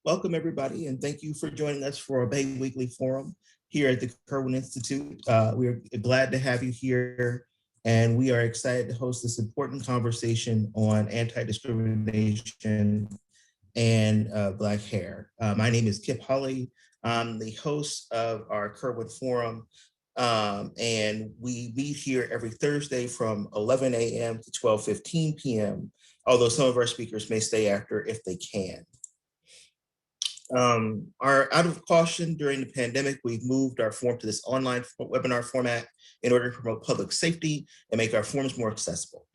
Welcome, everybody, and thank you for joining us for a bi-weekly forum here at the Kirwan Institute. We are glad to have you here, and we are excited to host this important conversation on anti-discrimination and Black hair. My name is Kip Hulley. I'm the host of our Kirwan Forum, and we meet here every Thursday from 11 a.m. to 12:15 p.m., although some of our speakers may stay after if they can. Out of caution during the pandemic, we've moved our forum to this online webinar format in order to promote public safety and make our forums more accessible.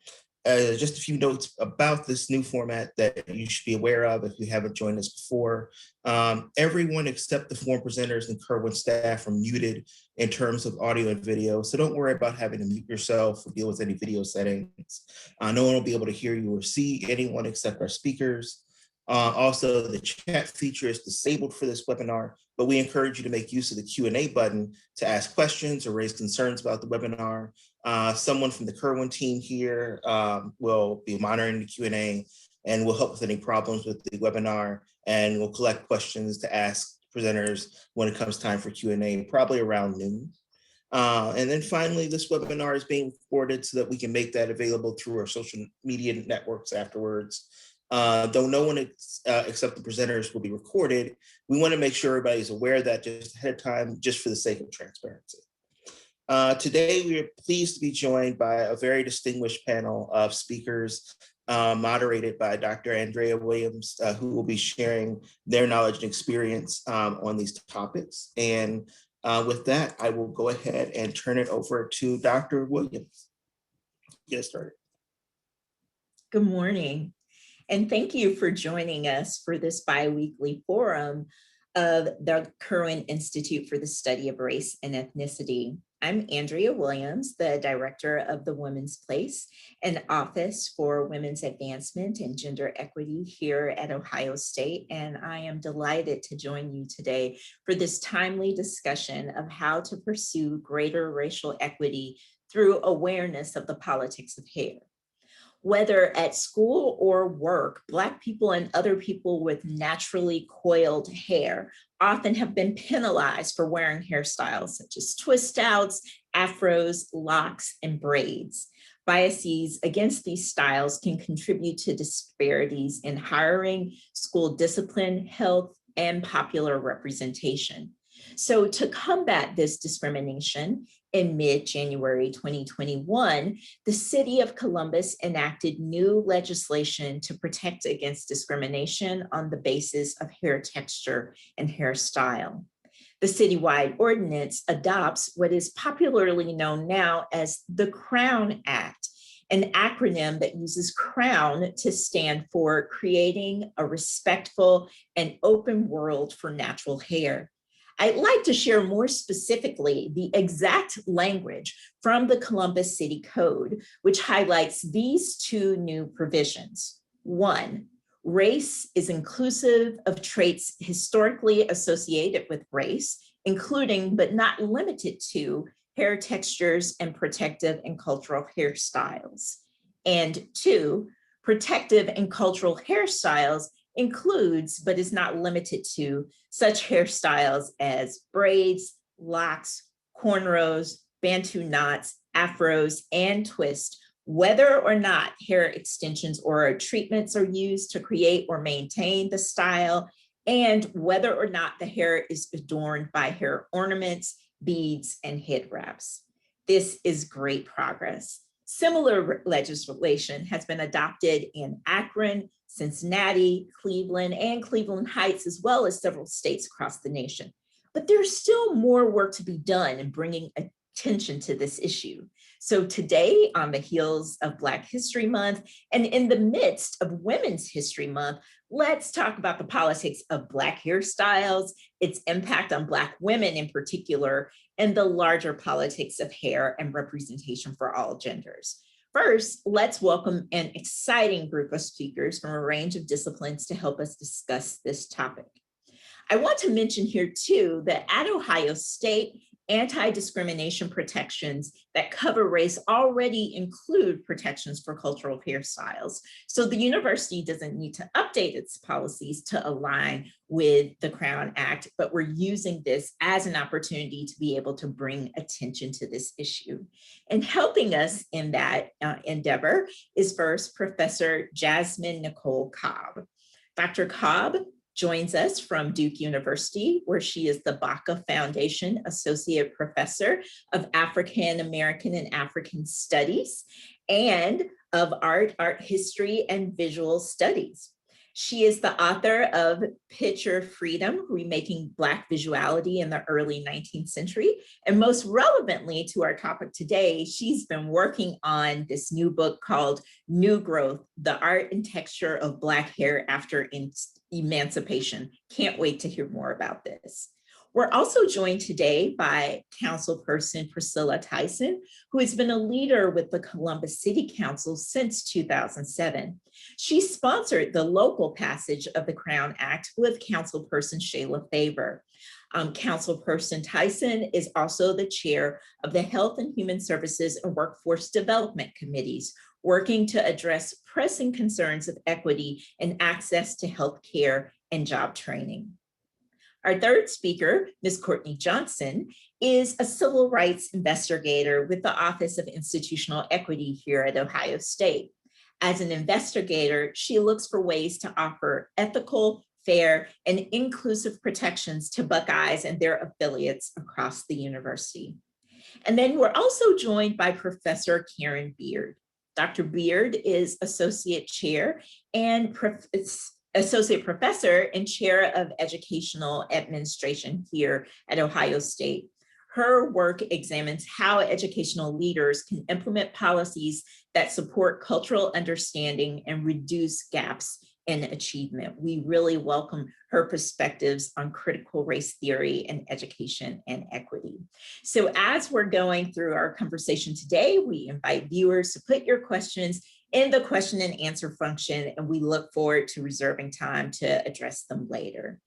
Just a few notes about this new format that you should be aware of if you haven't joined us before. Everyone except the forum presenters and Kirwan staff are muted in terms of audio and video, so don't worry about having to mute yourself or deal with any video settings. No one will be able to hear you or see anyone except our speakers. Also, the chat feature is disabled for this webinar, but we encourage you to make use of the Q&A button to ask questions or raise concerns about the webinar. Someone from the Kirwan team here will be monitoring the Q&A and will help with any problems with the webinar, and we'll collect questions to ask presenters when it comes time for Q&A, probably around noon. And then finally, this webinar is being recorded so that we can make that available through our social media networks afterwards. Though no one except the presenters will be recorded, we want to make sure everybody's aware of that just ahead of time, just for the sake of transparency. Today, we are pleased to be joined by a very distinguished panel of speakers moderated by Dr. Andrea Williams, who will be sharing their knowledge and experience on these topics. And with that, I will go ahead and turn it over to Dr. Williams. Get started. Good morning. And thank you for joining us for this bi-weekly forum of the Kirwan Institute for the Study of Race and Ethnicity. I'm Andrea Williams, the director of the Women's Place, an office for women's advancement and gender equity here at Ohio State. And I am delighted to join you today for this timely discussion of how to pursue greater racial equity through awareness of the politics of hair. Whether at school or work, Black people and other people with naturally coiled hair often have been penalized for wearing hairstyles such as twist outs, afros, locks, and braids. Biases against these styles can contribute to disparities in hiring, school discipline, health, and popular representation. So to combat this discrimination, in mid-January 2021, the city of Columbus enacted new legislation to protect against discrimination on the basis of hair texture and hairstyle. The citywide ordinance adopts what is popularly known now as the Crown Act, an acronym that uses CROWN to stand for Creating a Respectful and Open World for Natural Hair. I'd like to share more specifically the exact language from the Columbus City Code, which highlights these two new provisions. 1, race is inclusive of traits historically associated with race, including but not limited to hair textures and protective and cultural hairstyles. And 2, protective and cultural hairstyles includes, but is not limited to, such hairstyles as braids, locks, cornrows, bantu knots, afros, and twists, whether or not hair extensions or treatments are used to create or maintain the style, and whether or not the hair is adorned by hair ornaments, beads, and head wraps. This is great progress. Similar legislation has been adopted in Akron, Cincinnati, Cleveland, and Cleveland Heights, as well as several states across the nation. But there's still more work to be done in bringing attention to this issue. So today, on the heels of Black History Month and in the midst of Women's History Month, let's talk about the politics of Black hairstyles, its impact on Black women in particular, and the larger politics of hair and representation for all genders. First, let's welcome an exciting group of speakers from a range of disciplines to help us discuss this topic. I want to mention here too that at Ohio State anti-discrimination protections that cover race already include protections for cultural hairstyles. So the university doesn't need to update its policies to align with the Crown Act, but we're using this as an opportunity to be able to bring attention to this issue. And helping us in that endeavor is first Professor Jasmine Nichole Cobb. Dr. Cobb joins us from Duke University, where she is the Baca Foundation Associate Professor of African American and African Studies and of Art History, and Visual Studies. She is the author of Picture Freedom, Remaking Black Visuality in the Early 19th Century. And most relevantly to our topic today, she's been working on this new book called New Growth, The Art and Texture of Black Hair After Emancipation. Can't wait to hear more about this. We're also joined today by councilperson Priscilla Tyson, who has been a leader with the Columbus City Council since 2007. She sponsored the local passage of the Crown Act with councilperson Shayla Faber. Councilperson Tyson is also the chair of the Health and Human Services and Workforce Development Committees, working to address pressing concerns of equity and access to health care and job training. Our third speaker, Ms. Courtney Johnson, is a civil rights investigator with the Office of Institutional Equity here at Ohio State. As an investigator, she looks for ways to offer ethical, fair, and inclusive protections to Buckeyes and their affiliates across the university. And then we're also joined by Professor Karen Beard. Dr. Beard is Associate Chair and Associate Professor and Chair of Educational Administration here at Ohio State. Her work examines how educational leaders can implement policies that support cultural understanding and reduce gaps in achievement. We really welcome her perspectives on critical race theory and education and equity. So as we're going through our conversation today, we invite viewers to put your questions in the question and answer function, and we look forward to reserving time to address them later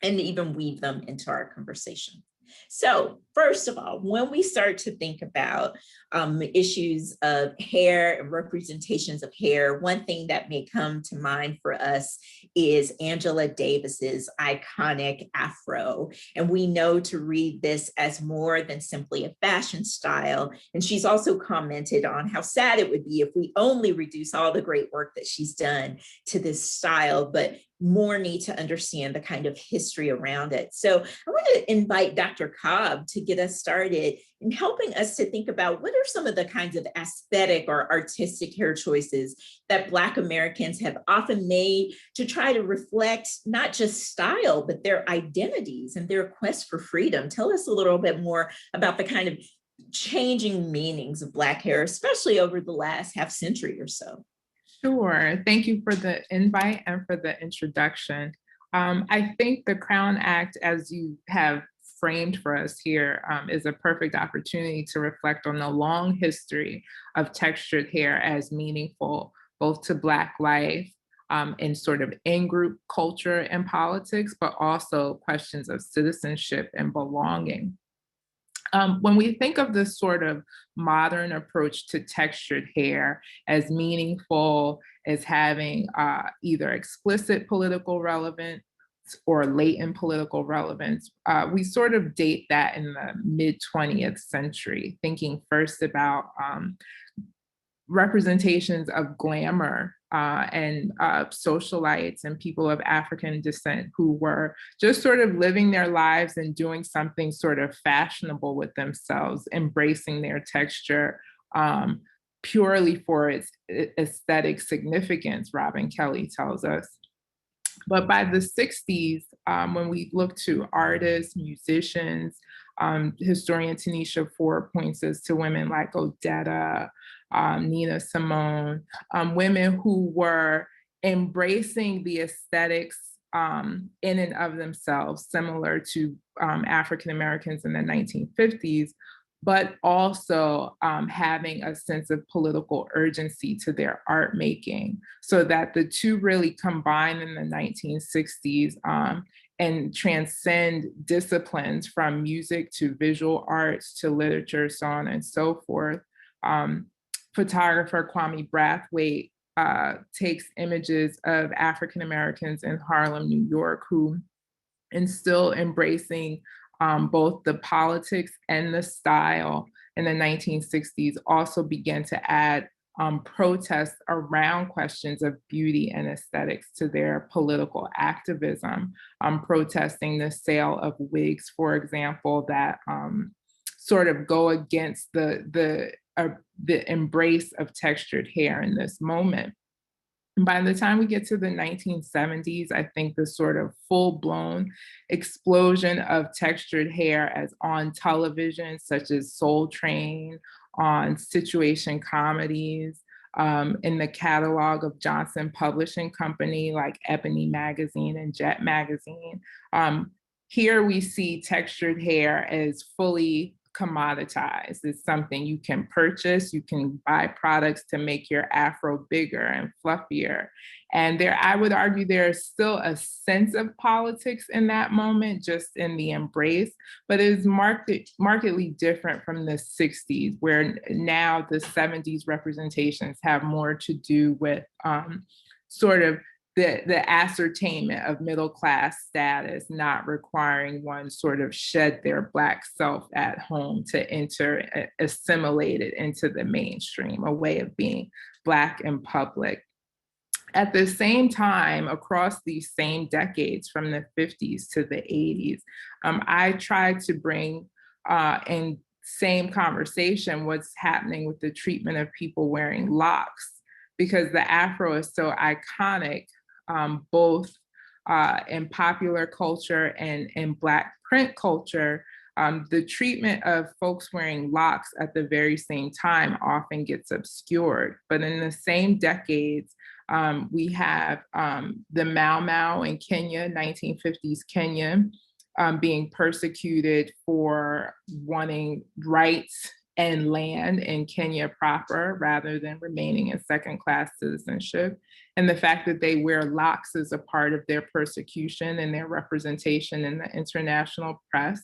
and even weave them into our conversation. So first of all, when we start to think about issues of hair and representations of hair, one thing that may come to mind for us is Angela Davis's iconic afro. And we know to read this as more than simply a fashion style. And she's also commented on how sad it would be if we only reduce all the great work that she's done to this style, but more need to understand the kind of history around it. So I want to invite Dr. Cobb to get us started in helping us to think about what are some of the kinds of aesthetic or artistic hair choices that Black Americans have often made to try to reflect not just style, but their identities and their quest for freedom. Tell us a little bit more about the kind of changing meanings of Black hair, especially over the last half century or so. Sure. Thank you for the invite and for the introduction. I think the Crown Act, as you have framed for us here, is a perfect opportunity to reflect on the long history of textured hair as meaningful, both to Black life in sort of in-group culture and politics, but also questions of citizenship and belonging. When we think of this sort of modern approach to textured hair as meaningful, as having either explicit political relevance or latent political relevance, we sort of date that in the mid-20th century, thinking first about representations of glamour and socialites and people of African descent who were just sort of living their lives and doing something sort of fashionable with themselves, embracing their texture purely for its aesthetic significance, Robin Kelly tells us. But by the 60s, when we look to artists, musicians, historian Tanisha Ford points us to women like Odetta, Nina Simone, women who were embracing the aesthetics in and of themselves, similar to African Americans in the 1950s, but also having a sense of political urgency to their art making, so that the two really combined in the 1960s and transcend disciplines from music to visual arts to literature, so on and so forth. Photographer Kwame Brathwaite takes images of African Americans in Harlem, New York, who still embracing both the politics and the style in the 1960s, also began to add protests around questions of beauty and aesthetics to their political activism, protesting the sale of wigs, for example, that sort of go against the embrace of textured hair in this moment. By the time we get to the 1970s, I think the sort of full-blown explosion of textured hair as on television, such as Soul Train, on situation comedies, in the catalog of Johnson Publishing Company, like Ebony Magazine and Jet Magazine. Here we see textured hair as fully commoditized. It's something you can purchase, you can buy products to make your afro bigger and fluffier. And there, I would argue there's still a sense of politics in that moment, just in the embrace, but it is markedly different from the 60s, where now the 70s representations have more to do with sort of the ascertainment of middle class status, not requiring one sort of shed their Black self at home to enter assimilated into the mainstream, a way of being Black in public. At the same time, across these same decades, from the 50s to the 80s, I tried to bring in same conversation what's happening with the treatment of people wearing locks, because the Afro is so iconic, both in popular culture and in Black print culture. The treatment of folks wearing locks at the very same time often gets obscured. But in the same decades, we have the Mau Mau in Kenya, 1950s Kenya, being persecuted for wanting rights and land in Kenya proper, rather than remaining in second-class citizenship. And the fact that they wear locks is a part of their persecution and their representation in the international press.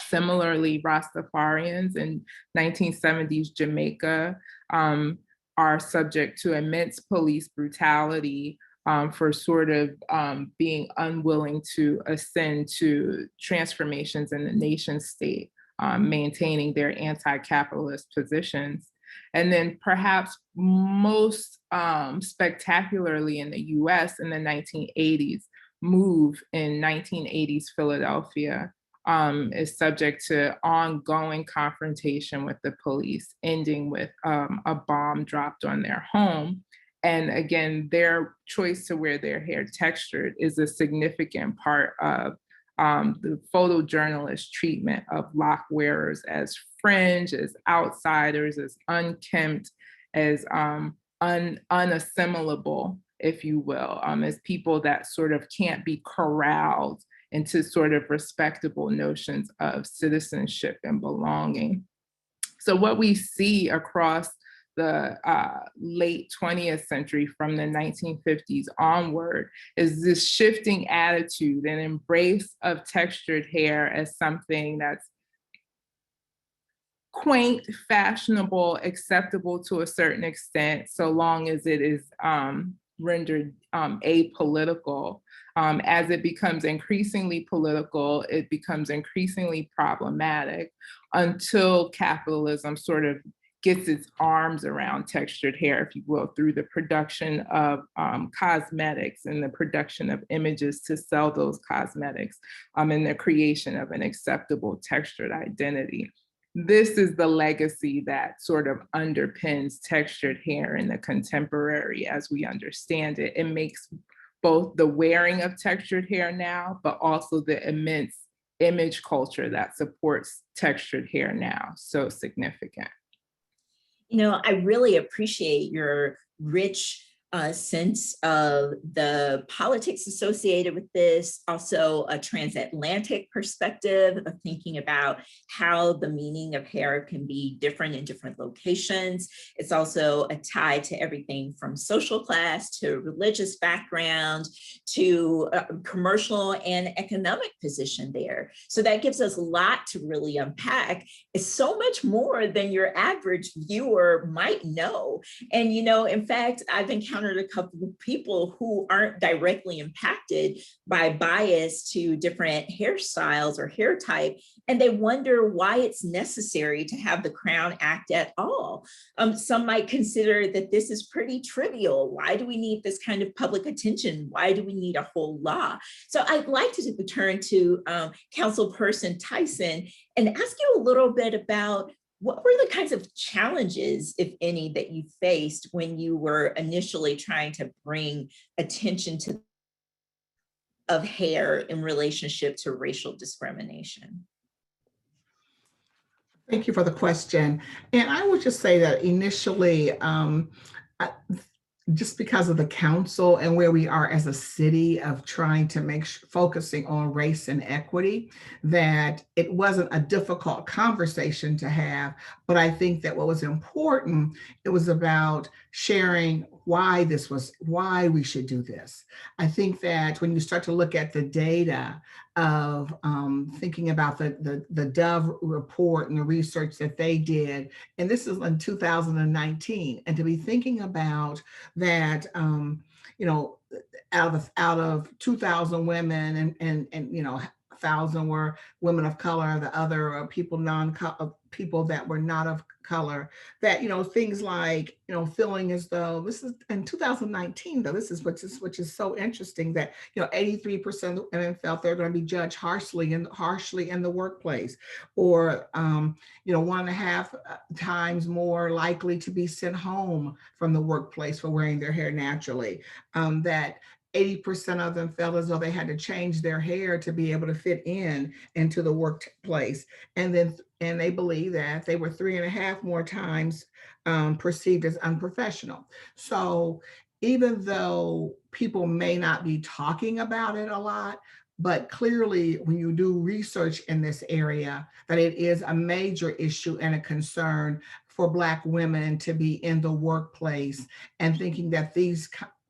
Similarly, Rastafarians in 1970s Jamaica are subject to immense police brutality for sort of being unwilling to ascend to transformations in the nation state, maintaining their anti-capitalist positions. And then perhaps most spectacularly in the US in the 1980s, MOVE in 1980s Philadelphia is subject to ongoing confrontation with the police, ending with a bomb dropped on their home. And again, their choice to wear their hair textured is a significant part of the photojournalist treatment of lock wearers as fringe, as outsiders, as unkempt, as unassimilable, if you will, as people that sort of can't be corralled into sort of respectable notions of citizenship and belonging. So what we see across the late 20th century, from the 1950s onward, is this shifting attitude and embrace of textured hair as something that's quaint, fashionable, acceptable to a certain extent, so long as it is rendered apolitical. As it becomes increasingly political, it becomes increasingly problematic, until capitalism sort of gets its arms around textured hair, if you will, through the production of cosmetics and the production of images to sell those cosmetics, and the creation of an acceptable textured identity. This is the legacy that sort of underpins textured hair in the contemporary as we understand it. It makes both the wearing of textured hair now, but also the immense image culture that supports textured hair now so significant. You know, I really appreciate your rich sense of the politics associated with this, also a transatlantic perspective of thinking about how the meaning of hair can be different in different locations. It's also a tie to everything from social class to religious background to commercial and economic position there. So that gives us a lot to really unpack. It's so much more than your average viewer might know. And, in fact, I've encountered a couple of people who aren't directly impacted by bias to different hairstyles or hair type, and they wonder why it's necessary to have the Crown Act at all. Some might consider that this is pretty trivial. Why do we need this kind of public attention? Why do we need a whole law? So I'd like to return to Councilperson Tyson and ask you a little bit about what were the kinds of challenges, if any, that you faced when you were initially trying to bring attention to of hair in relationship to racial discrimination? Thank you for the question. And I would just say that initially, just because of the council and where we are as a city of trying to focusing on race and equity, that it wasn't a difficult conversation to have. But I think that what was important, it was about sharing why we should do this. I think that when you start to look at the data of thinking about the Dove report and the research that they did, and this is in 2019, and to be thinking about that, out of 2,000 women and 1,000 were women of color, the other people that were not of color, that, things like, feeling as though this is in 2019, though, this is which is so interesting that, 83% of women felt they're going to be judged harshly in the workplace, or, 1.5 times more likely to be sent home from the workplace for wearing their hair naturally, that 80% of them felt as though they had to change their hair to be able to fit into the workplace. And they believe that they were 3.5 more times perceived as unprofessional. So even though people may not be talking about it a lot, but clearly when you do research in this area, that it is a major issue and a concern for Black women to be in the workplace, and thinking that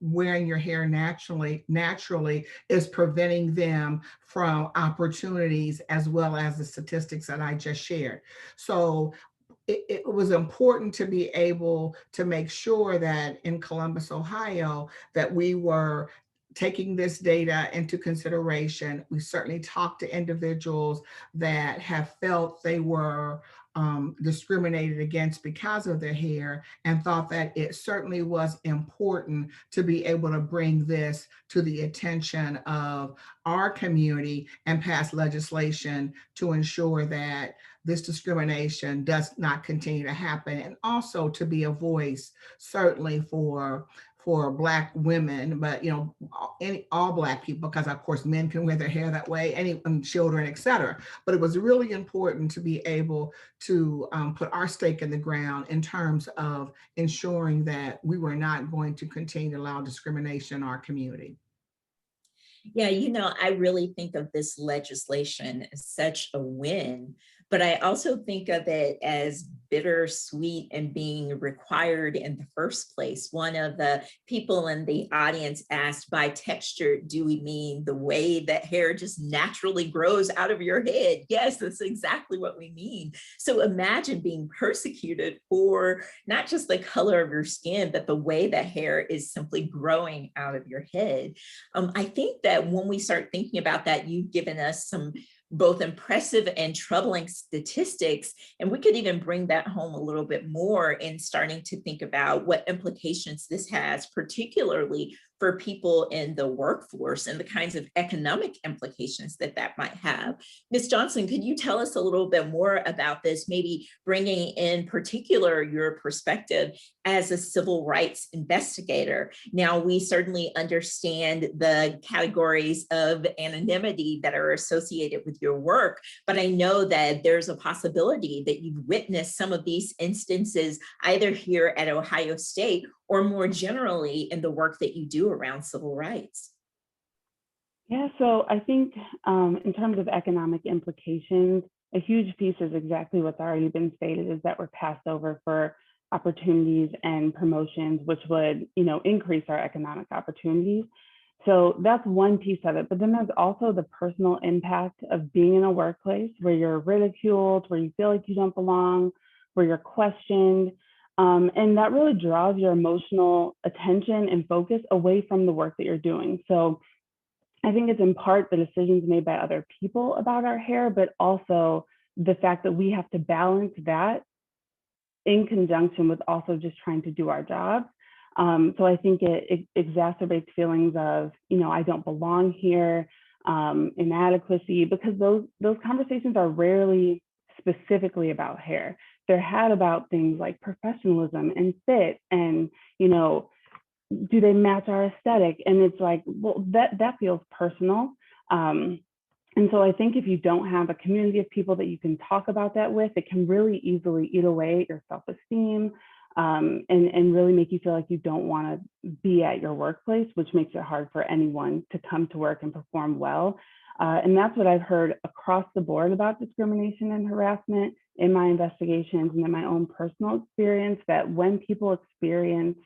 wearing your hair naturally is preventing them from opportunities, as well as the statistics that I just shared. So it was important to be able to make sure that in Columbus, Ohio, that we were taking this data into consideration. We certainly talked to individuals that have felt they were discriminated against because of their hair, and thought that it certainly was important to be able to bring this to the attention of our community and pass legislation to ensure that this discrimination does not continue to happen, and also to be a voice certainly for Black women, but all Black people, because of course men can wear their hair that way, children, etc. But it was really important to be able to put our stake in the ground in terms of ensuring that we were not going to continue to allow discrimination in our community. Yeah, I really think of this legislation as such a win, but I also think of it as bittersweet and being required in the first place. One of the people in the audience asked, by texture, do we mean the way that hair just naturally grows out of your head? Yes, that's exactly what we mean. So imagine being persecuted for not just the color of your skin, but the way that hair is simply growing out of your head. I think that when we start thinking about that, you've given us some both impressive and troubling statistics. And we could even bring that home a little bit more in starting to think about what implications this has, particularly for people in the workforce and the kinds of economic implications that might have. Ms. Johnson, could you tell us a little bit more about this, maybe bringing in particular your perspective as a civil rights investigator? Now, we certainly understand the categories of anonymity that are associated with your work, but I know that there's a possibility that you've witnessed some of these instances either here at Ohio State or more generally in the work that you do around civil rights? Yeah, so I think in terms of economic implications, a huge piece is exactly what's already been stated, is that we're passed over for opportunities and promotions, which would, increase our economic opportunities. So that's one piece of it. But then there's also the personal impact of being in a workplace where you're ridiculed, where you feel like you don't belong, where you're questioned. And that really draws your emotional attention and focus away from the work that you're doing. So I think it's in part the decisions made by other people about our hair, but also the fact that we have to balance that in conjunction with also just trying to do our jobs. So I think it exacerbates feelings of, I don't belong here, inadequacy, because those conversations are rarely specifically about hair. They're had about things like professionalism and fit and, do they match our aesthetic? And it's like, well, that feels personal. And so I think if you don't have a community of people that you can talk about that with, it can really easily eat away at your self-esteem and really make you feel like you don't want to be at your workplace, which makes it hard for anyone to come to work and perform well. And that's what I've heard across the board about discrimination and harassment in my investigations and in my own personal experience, that when people experience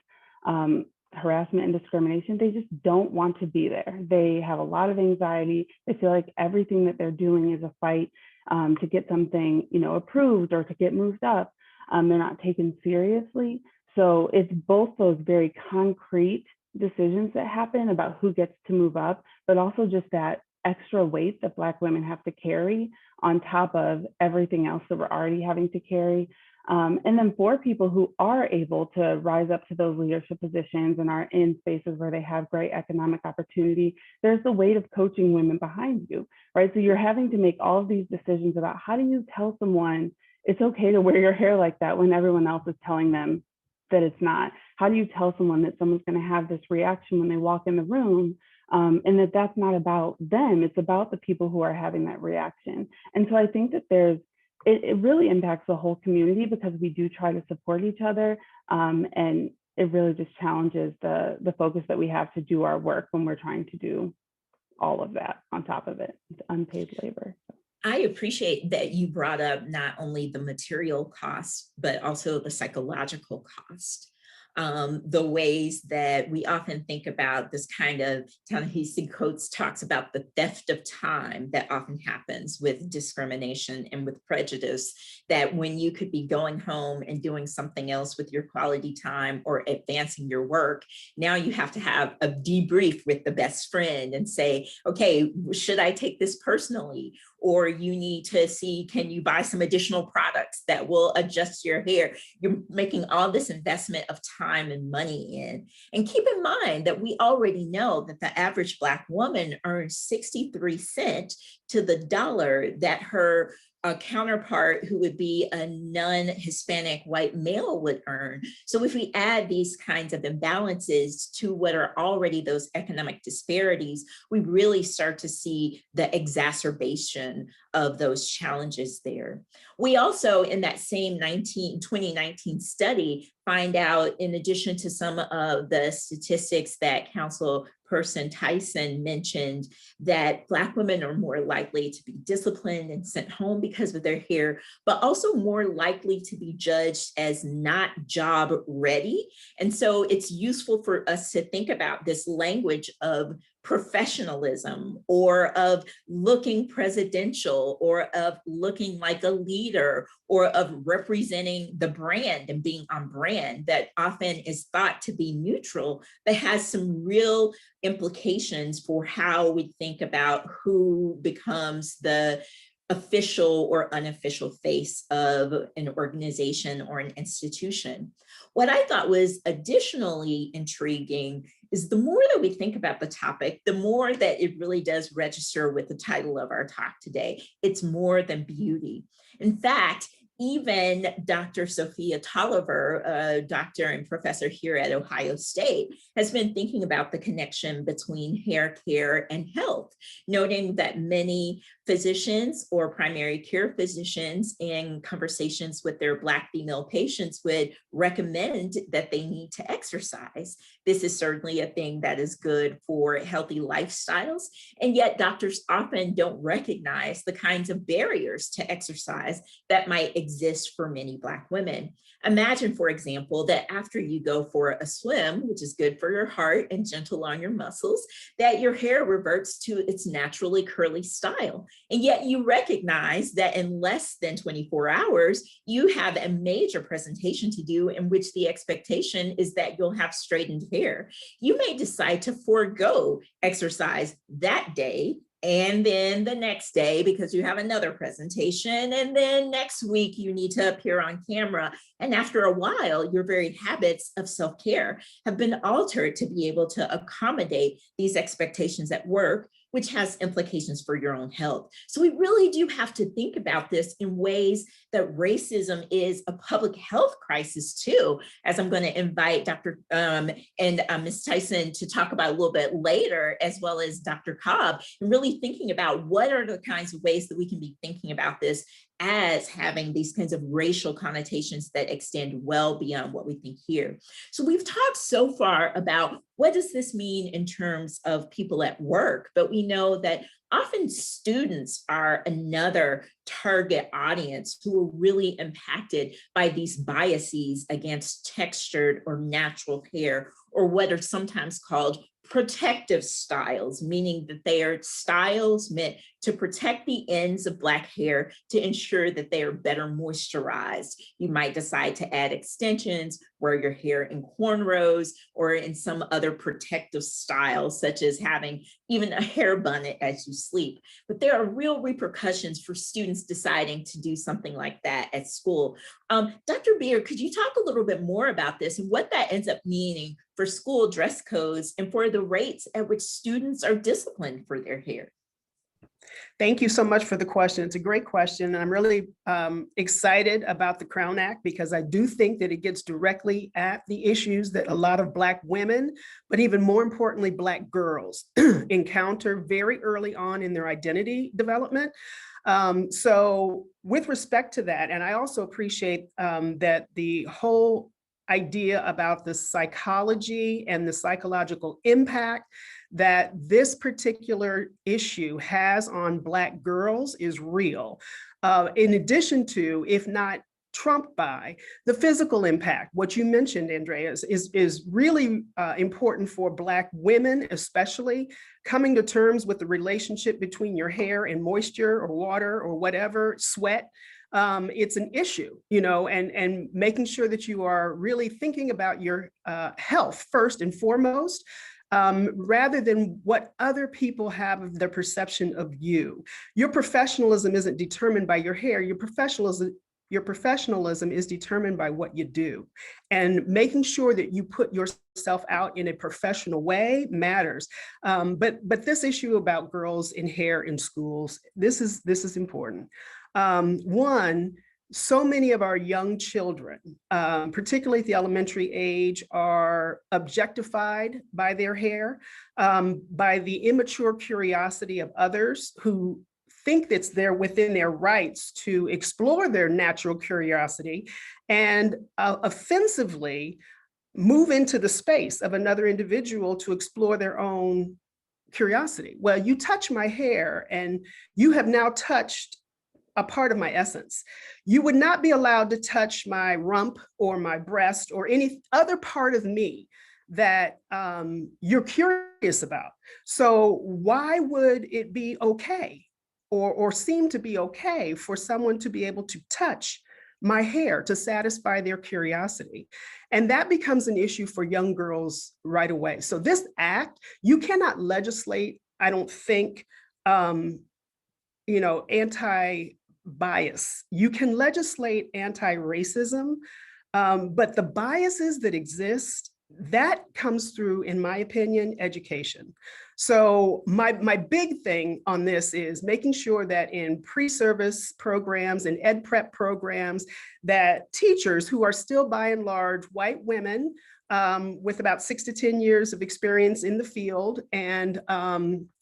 harassment and discrimination, they just don't want to be there. They have a lot of anxiety. They feel like everything that they're doing is a fight to get something, approved or to get moved up. They're not taken seriously. So it's both those very concrete decisions that happen about who gets to move up, but also just that extra weight that Black women have to carry on top of everything else that we're already having to carry. And then for people who are able to rise up to those leadership positions and are in spaces where they have great economic opportunity, there's the weight of coaching women behind you, right? So you're having to make all of these decisions about how do you tell someone it's okay to wear your hair like that when everyone else is telling them that it's not? How do you tell someone that someone's going to have this reaction when they walk in the room and that that's not about them, it's about the people who are having that reaction? And so I think that it really impacts the whole community because we do try to support each other. And it really just challenges the focus that we have to do our work when we're trying to do all of that on top of it. It's unpaid labor. I appreciate that you brought up not only the material cost, but also the psychological cost. The ways that we often think about this kind of, Ta-Nehisi Coates talks about the theft of time that often happens with discrimination and with prejudice, that when you could be going home and doing something else with your quality time or advancing your work, now you have to have a debrief with the best friend and say, okay, should I take this personally? Or you need to see, can you buy some additional products that will adjust your hair? You're making all this investment of time and money in. And keep in mind that we already know that the average Black woman earns 63 cents to the dollar that her counterpart who would be a non-Hispanic white male would earn. So if we add these kinds of imbalances to what are already those economic disparities, we really start to see the exacerbation of those challenges there. We also, in that same 2019 study, find out, in addition to some of the statistics that Councilperson Tyson mentioned, that Black women are more likely to be disciplined and sent home because of their hair, but also more likely to be judged as not job ready. And so it's useful for us to think about this language of professionalism, or of looking presidential, or of looking like a leader, or of representing the brand and being on brand, that often is thought to be neutral, but has some real implications for how we think about who becomes the official or unofficial face of an organization or an institution. What I thought was additionally intriguing is the more that we think about the topic, the more that it really does register with the title of our talk today. It's more than beauty. In fact, Even Dr. Sophia Tolliver, a doctor and professor here at Ohio State, has been thinking about the connection between hair care and health, noting that many physicians or primary care physicians in conversations with their Black female patients would recommend that they need to exercise. This is certainly a thing that is good for healthy lifestyles, and yet doctors often don't recognize the kinds of barriers to exercise that might exist for many Black women. Imagine, for example, that after you go for a swim, which is good for your heart and gentle on your muscles, that your hair reverts to its naturally curly style. And yet you recognize that in less than 24 hours, you have a major presentation to do in which the expectation is that you'll have straightened hair. You may decide to forego exercise that day, and then the next day because you have another presentation, and then next week you need to appear on camera. And after a while, your very habits of self-care have been altered to be able to accommodate these expectations at work, which has implications for your own health. So we really do have to think about this in ways that racism is a public health crisis too, as I'm going to invite Dr. and Ms. Tyson to talk about a little bit later, as well as Dr. Cobb, and really thinking about what are the kinds of ways that we can be thinking about this as having these kinds of racial connotations that extend well beyond what we think here. So we've talked so far about what does this mean in terms of people at work, but we know that often students are another target audience who are really impacted by these biases against textured or natural hair, or what are sometimes called protective styles, meaning that they are styles meant to protect the ends of Black hair to ensure that they are better moisturized. You might decide to add extensions, wear your hair in cornrows, or in some other protective styles, such as having even a hair bun as you sleep. But there are real repercussions for students deciding to do something like that at school. Dr. Beard, could you talk a little bit more about this and what that ends up meaning for school dress codes and for the rates at which students are disciplined for their hair? Thank you so much for the question. It's a great question. And I'm really excited about the Crown Act because I do think that it gets directly at the issues that a lot of Black women, but even more importantly, Black girls encounter very early on in their identity development. So with respect to that, and I also appreciate that the whole idea about the psychology and the psychological impact that this particular issue has on Black girls is real. In addition to, if not trumped by, the physical impact. What you mentioned, Andrea, is really important for Black women, especially coming to terms with the relationship between your hair and moisture or water or whatever, sweat. It's an issue, you know, and making sure that you are really thinking about your health first and foremost, rather than what other people have of their perception of you. Your professionalism isn't determined by your hair. Your professionalism is determined by what you do. And making sure that you put yourself out in a professional way matters. But this issue about girls in hair in schools, this is important. One, so many of our young children, particularly at the elementary age, are objectified by their hair, by the immature curiosity of others who think that's within their rights to explore their natural curiosity and offensively move into the space of another individual to explore their own curiosity. Well, you touch my hair and you have now touched a part of my essence. You would not be allowed to touch my rump or my breast or any other part of me that you're curious about. So why would it be okay or seem to be okay for someone to be able to touch my hair to satisfy their curiosity? And that becomes an issue for young girls right away. So this act, you cannot legislate, I don't think, anti-bias. You can legislate anti-racism, but the biases that exist that comes through, in my opinion, education. So my big thing on this is making sure that in pre-service programs and ed prep programs, that teachers who are still by and large white women with about 6 to 10 years of experience in the field and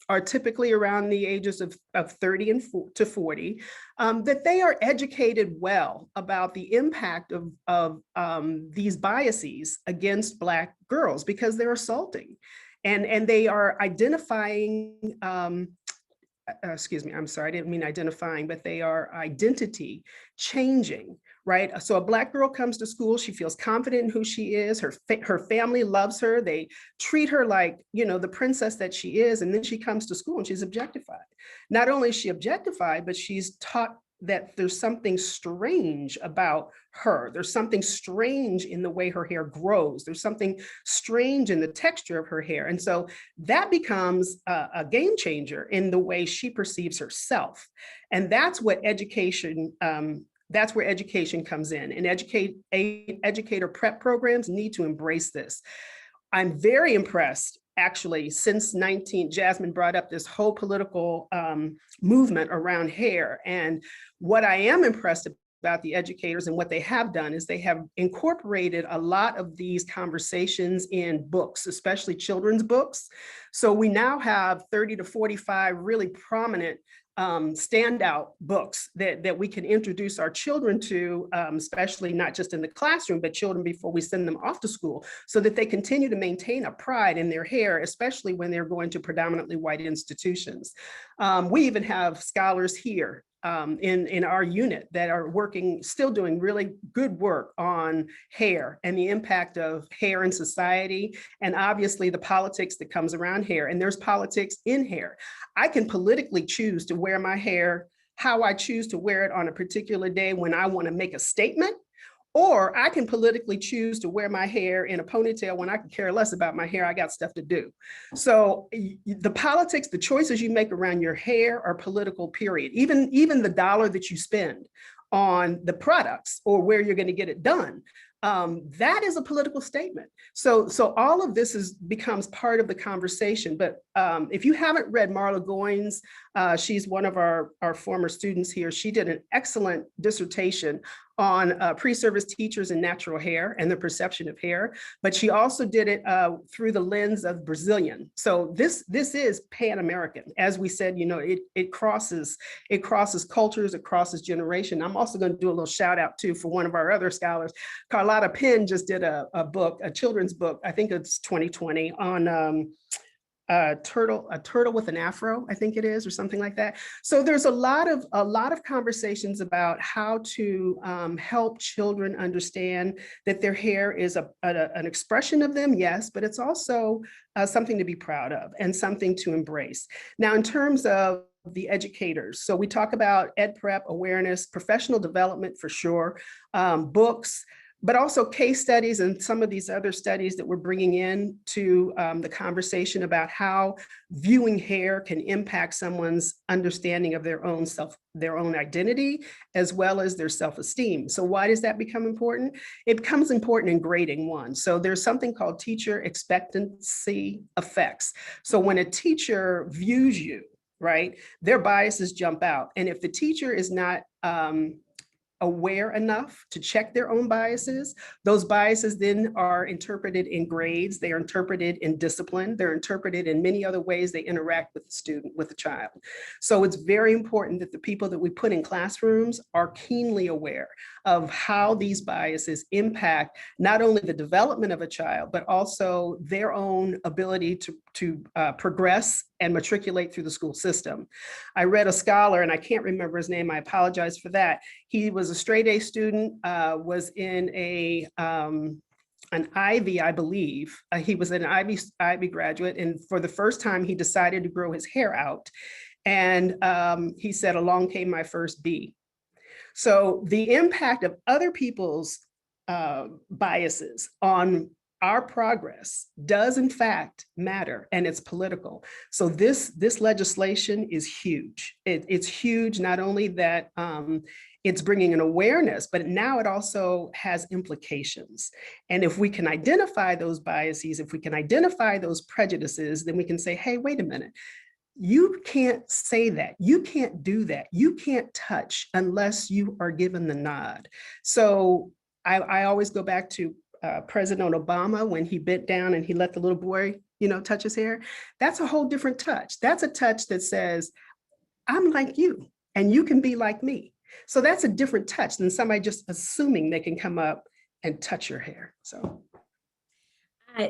are typically around the ages of 30 to 40, that they are educated well about the impact of these biases against Black girls, because they're assaulting. And they are identifying, excuse me, I'm sorry, I didn't mean identifying, but they are identity changing, right? So a Black girl comes to school, she feels confident in who she is, her family loves her, they treat her like, you know, the princess that she is, and then she comes to school and she's objectified. Not only is she objectified, but she's taught that there's something strange about her. There's something strange in the way her hair grows. There's something strange in the texture of her hair. And so that becomes a game changer in the way she perceives herself. And that's what education, that's where education comes in. And educator prep programs need to embrace this. I'm very impressed, actually, since Jasmine brought up this whole political movement around hair. And what I am impressed about the educators and what they have done is they have incorporated a lot of these conversations in books, especially children's books. So we now have 30 to 45 really prominent standout books that we can introduce our children to, especially not just in the classroom, but children before we send them off to school, so that they continue to maintain a pride in their hair, especially when they're going to predominantly white institutions. We even have scholars here in our unit that are still doing really good work on hair and the impact of hair in society, and obviously the politics that comes around hair. And there's politics in hair. I can politically choose to wear my hair how I choose to wear it on a particular day when I want to make a statement, or I can politically choose to wear my hair in a ponytail when I can care less about my hair. I got stuff to do. So the politics, the choices you make around your hair are political, period. Even the dollar that you spend on the products or where you're going to get it done, that is a political statement. So all of this becomes part of the conversation. But if you haven't read Marla Goines, she's one of our former students here. She did an excellent dissertation on pre-service teachers and natural hair and the perception of hair, but she also did it through the lens of Brazilian. So this is Pan-American. As we said, you know, it crosses cultures, it crosses generation. I'm also going to do a little shout out too for one of our other scholars. Carlotta Penn just did a book, a children's book, I think it's 2020, on a turtle with an afro, I think it is, or something like that. So there's a lot of conversations about how to help children understand that their hair is an expression of them, yes, but it's also something to be proud of and something to embrace. Now, in terms of the educators, so we talk about ed prep, awareness, professional development for sure, books, but also case studies and some of these other studies that we're bringing in to the conversation about how viewing hair can impact someone's understanding of their own identity, as well as their self-esteem. So why does that become important? It becomes important in grading one. So there's something called teacher expectancy effects. So when a teacher views you, right, their biases jump out. And if the teacher is not aware enough to check their own biases, those biases then are interpreted in grades, they are interpreted in discipline, they're interpreted in many other ways they interact with the student, with the child. So it's very important that the people that we put in classrooms are keenly aware of how these biases impact not only the development of a child, but also their own ability to progress and matriculate through the school system. I read a scholar, and I can't remember his name, I apologize for that. He was a straight A student, was in an Ivy, I believe. He was an Ivy graduate, and for the first time, he decided to grow his hair out. And he said, along came my first B. So the impact of other people's biases on our progress does in fact matter, and it's political. So this legislation is huge. It's huge, not only that it's bringing an awareness, but now it also has implications. And if we can identify those biases, if we can identify those prejudices, then we can say, hey, wait a minute. You can't say that. You can't do that. You can't touch unless you are given the nod. So I always go back to President Obama when he bent down and he let the little boy, touch his hair. That's a whole different touch. That's a touch that says, I'm like you and you can be like me. So that's a different touch than somebody just assuming they can come up and touch your hair. So.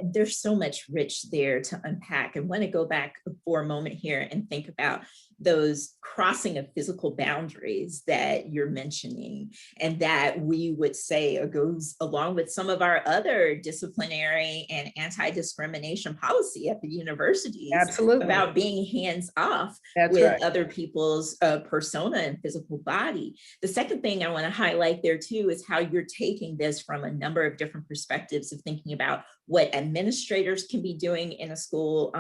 There's so much rich there to unpack. I want to go back for a moment here and think about those crossing of physical boundaries that you're mentioning, and that we would say goes along with some of our other disciplinary and anti-discrimination policy at the universities. Absolutely. About being hands off with other people's persona and physical body. The second thing I want to highlight there too is how you're taking this from a number of different perspectives of thinking about what administrators can be doing in a school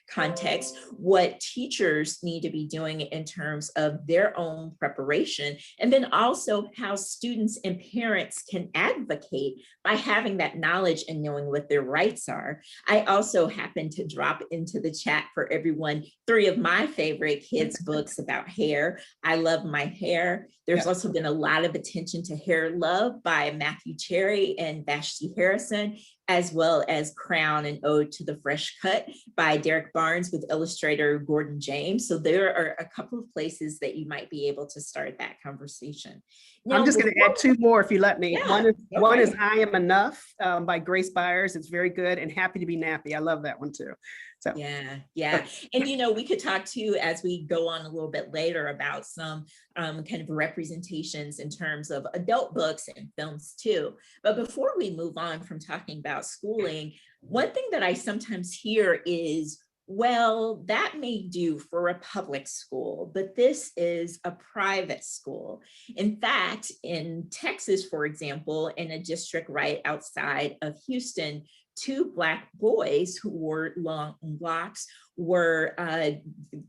context, what teachers need to be doing in terms of their own preparation, and then also how students and parents can advocate by having that knowledge and knowing what their rights are. I also happen to drop into the chat for everyone 3 of my favorite kids' books about hair. I Love My Hair. There's also been a lot of attention to Hair Love by Matthew Cherry and Vashti Harrison, as well as Crown, an Ode to the Fresh Cut by Derek Barnes with illustrator Gordon James. So there are a couple of places that you might be able to start that conversation. Now, I'm just going to add 2 more if you let me. Yeah, one is I Am Enough by Grace Byers. It's very good. And Happy to Be Nappy. I love that one too. So. Yeah. And, we could talk too, as we go on a little bit later, about some kind of representations in terms of adult books and films too. But before we move on from talking about schooling, one thing that I sometimes hear is, well, that may do for a public school, but this is a private school. In fact, in Texas, for example, in a district right outside of Houston, 2 Black boys who wore long locks were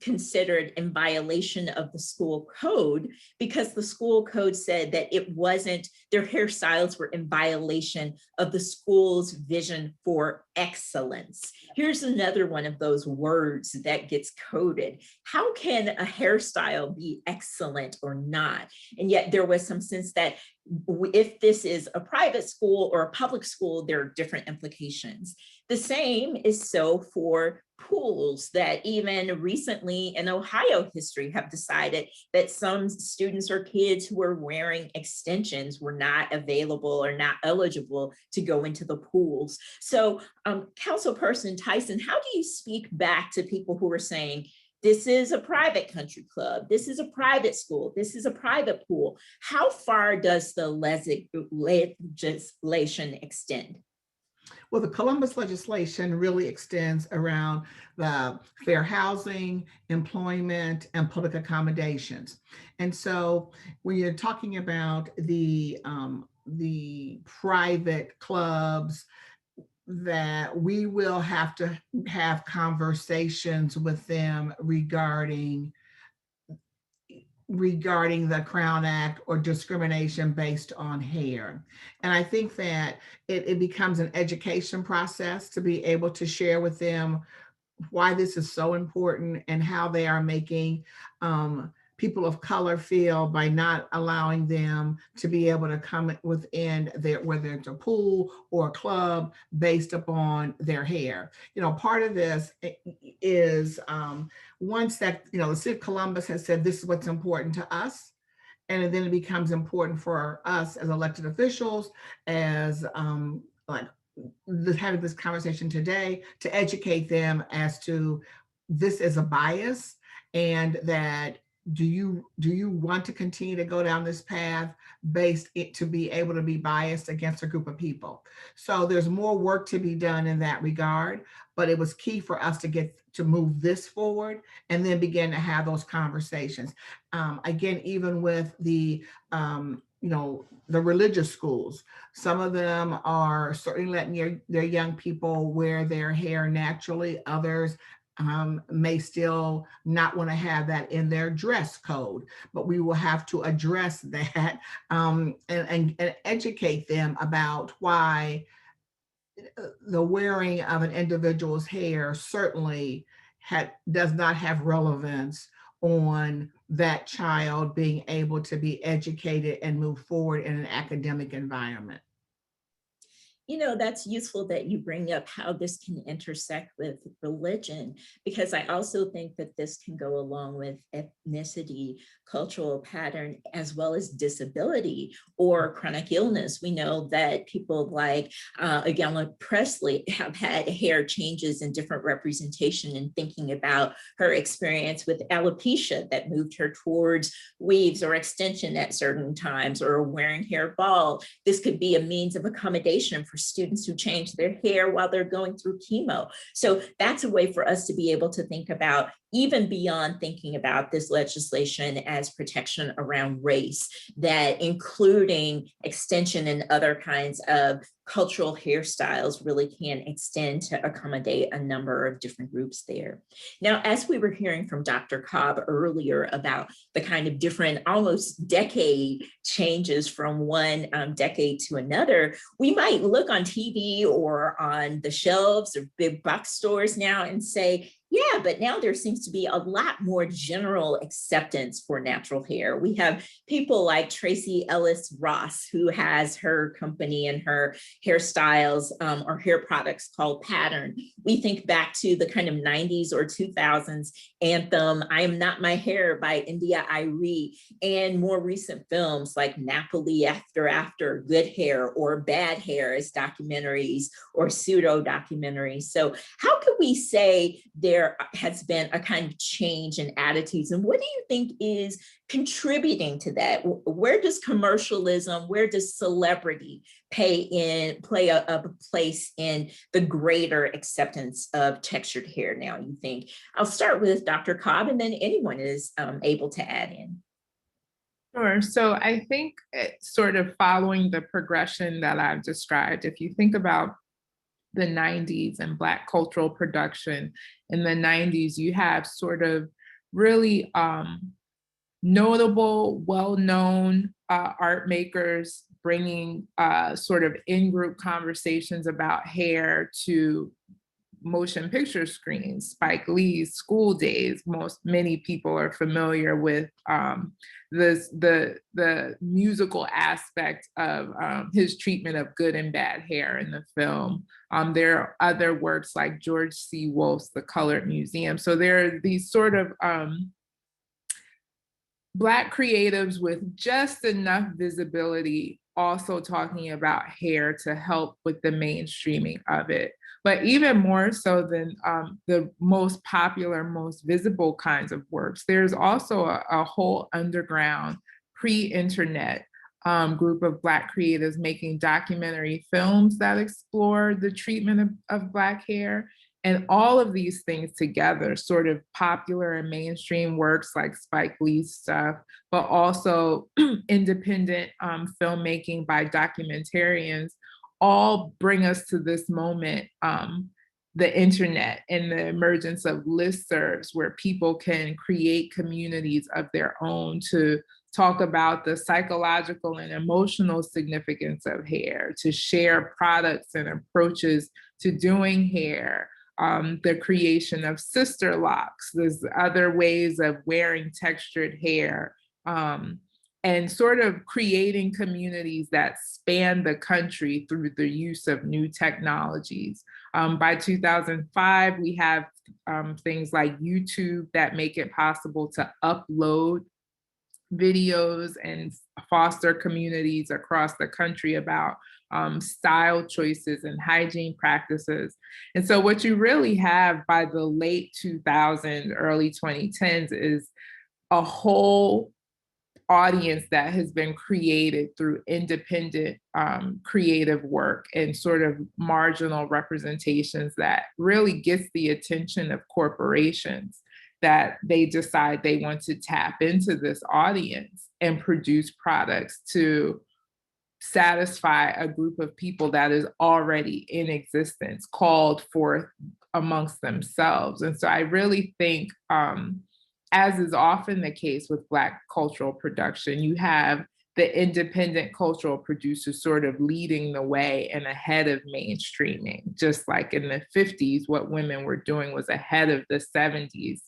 considered in violation of the school code because the school code said that their hairstyles were in violation of the school's vision for excellence. Here's another one of those words that gets coded. How can a hairstyle be excellent or not? And yet there was some sense that if this is a private school or a public school, there are different implications. The same is so for pools that even recently in Ohio history have decided that some students or kids who were wearing extensions were not available or not eligible to go into the pools. So Councilperson Tyson, how do you speak back to people who are saying, this is a private country club, this is a private school, this is a private pool? How far does the legislation extend? Well, the Columbus legislation really extends around the fair housing, employment, and public accommodations. And so when you're talking about the private clubs, that we will have to have conversations with them regarding the Crown Act or discrimination based on hair. And I think that it becomes an education process to be able to share with them why this is so important and how they are making people of color feel by not allowing them to be able to come within whether it's a pool or a club based upon their hair. Part of this is once that, the city of Columbus has said, this is what's important to us. And then it becomes important for us as elected officials, as having this conversation today, to educate them as to this is a bias, and that do you want to continue to go down this path based to be able to be biased against a group of people? So there's more work to be done in that regard, but it was key for us to move this forward and then begin to have those conversations. Again, even with the religious schools, some of them are certainly letting their young people wear their hair naturally. Others may still not want to have that in their dress code, but we will have to address that and educate them about why the wearing of an individual's hair certainly does not have relevance on that child being able to be educated and move forward in an academic environment. You know, that's useful that you bring up how this can intersect with religion, because I also think that this can go along with ethnicity, cultural pattern, as well as disability or chronic illness. We know that people like Agatha Presley have had hair changes and different representation, and thinking about her experience with alopecia that moved her towards weaves or extension at certain times, or wearing hair bald. This could be a means of accommodation for students who change their hair while they're going through chemo. So that's a way for us to be able to think about, even beyond thinking about this legislation as protection around race, that including extension and other kinds of cultural hairstyles really can extend to accommodate a number of different groups there. Now, as we were hearing from Dr. Cobb earlier about the kind of different almost decade changes from one decade to another, we might look on TV or on the shelves of big box stores now and say, yeah, but now there seems to be a lot more general acceptance for natural hair. We have people like Tracy Ellis Ross, who has her company and her hairstyles or hair products called Pattern. We think back to the kind of 90s or 2000s anthem, I Am Not My Hair by India Arie, and more recent films like Napoli After, Good Hair, or Bad Hair as documentaries or pseudo documentaries. So how could we say there has been a kind of change in attitudes, and what do you think is contributing to that? Where does commercialism, where does celebrity play a place in the greater acceptance of textured hair now, you think? I'll start with Dr. Cobb, and then anyone is able to add in. Sure. So I think sort of following the progression that I've described, if you think about the 90s and Black cultural production in the 90s, you have sort of really notable, well-known art makers bringing sort of in-group conversations about hair to motion picture screens. Spike Lee's School Days, many people are familiar with the musical aspect of his treatment of good and bad hair in the film. There are other works like George C. Wolfe's The Colored Museum. So there are these sort of Black creatives with just enough visibility also talking about hair to help with the mainstreaming of it. But even more so than the most popular, most visible kinds of works, there's also a whole underground pre-internet group of Black creatives making documentary films that explore the treatment of Black hair. And all of these things together, sort of popular and mainstream works like Spike Lee's stuff, but also independent filmmaking by documentarians, all bring us to this moment, the internet and the emergence of listservs where people can create communities of their own to talk about the psychological and emotional significance of hair, to share products and approaches to doing hair. The creation of sister locks, there's other ways of wearing textured hair, and sort of creating communities that span the country through the use of new technologies. By 2005, we have things like YouTube that make it possible to upload videos and foster communities across the country about style choices and hygiene practices. And so what you really have by the late 2000s, early 2010s is a whole audience that has been created through independent creative work and sort of marginal representations that really gets the attention of corporations, that they decide they want to tap into this audience and produce products to satisfy a group of people that is already in existence, called forth amongst themselves. And so I really think, as is often the case with Black cultural production, you have the independent cultural producers sort of leading the way and ahead of mainstreaming. Just like in the 50s, what women were doing was ahead of the 70s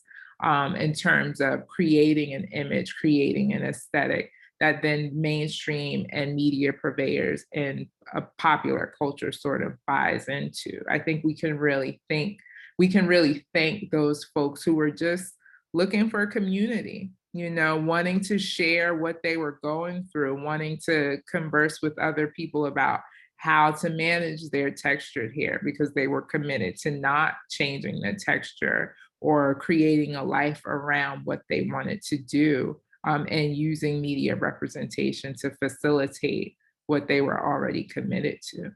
in terms of creating an image, creating an aesthetic that then mainstream and media purveyors and a popular culture sort of buys into. I think we can really thank those folks who were just looking for a community, you know, wanting to share what they were going through, wanting to converse with other people about how to manage their textured hair, because they were committed to not changing the texture or creating a life around what they wanted to do, and using media representation to facilitate what they were already committed to.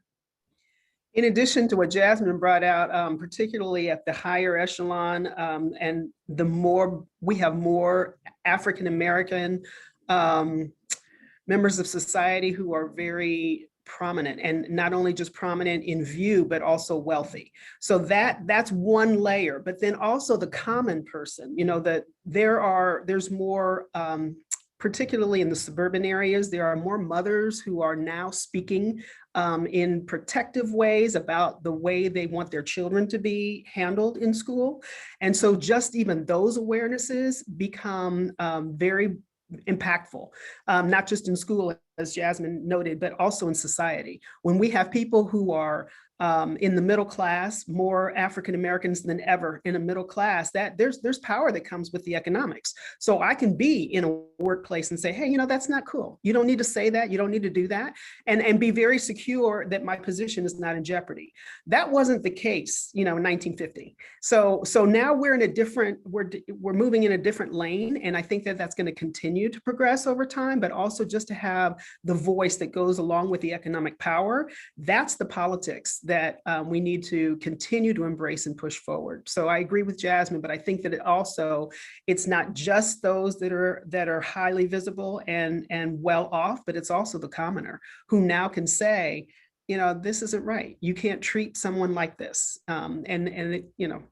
In addition to what Jasmine brought out, particularly at the higher echelon, and the more we have more African-American members of society who are very prominent, and not only just prominent in view, but also wealthy. So that's one layer, but then also the common person, you know, that there's more, particularly in the suburban areas, there are more mothers who are now speaking in protective ways about the way they want their children to be handled in school. And so just even those awarenesses become very impactful, not just in school, as Jasmine noted, but also in society. When we have people who are in the middle class, more African Americans than ever in a middle class, that there's power that comes with the economics. So I can be in a workplace and say, hey, you know, that's not cool. You don't need to say that. You don't need to do that, and be very secure that my position is not in jeopardy. That wasn't the case, you know, in 1950. So now we're in a different, we're moving in a different lane, and I think that that's going to continue to progress over time. But also just to have the voice that goes along with the economic power, that's the politics that we need to continue to embrace and push forward. So I agree with Jasmine, but I think that it's not just those that are highly visible and well off, but it's also the commoner who now can say, you know, this isn't right. You can't treat someone like this. You know,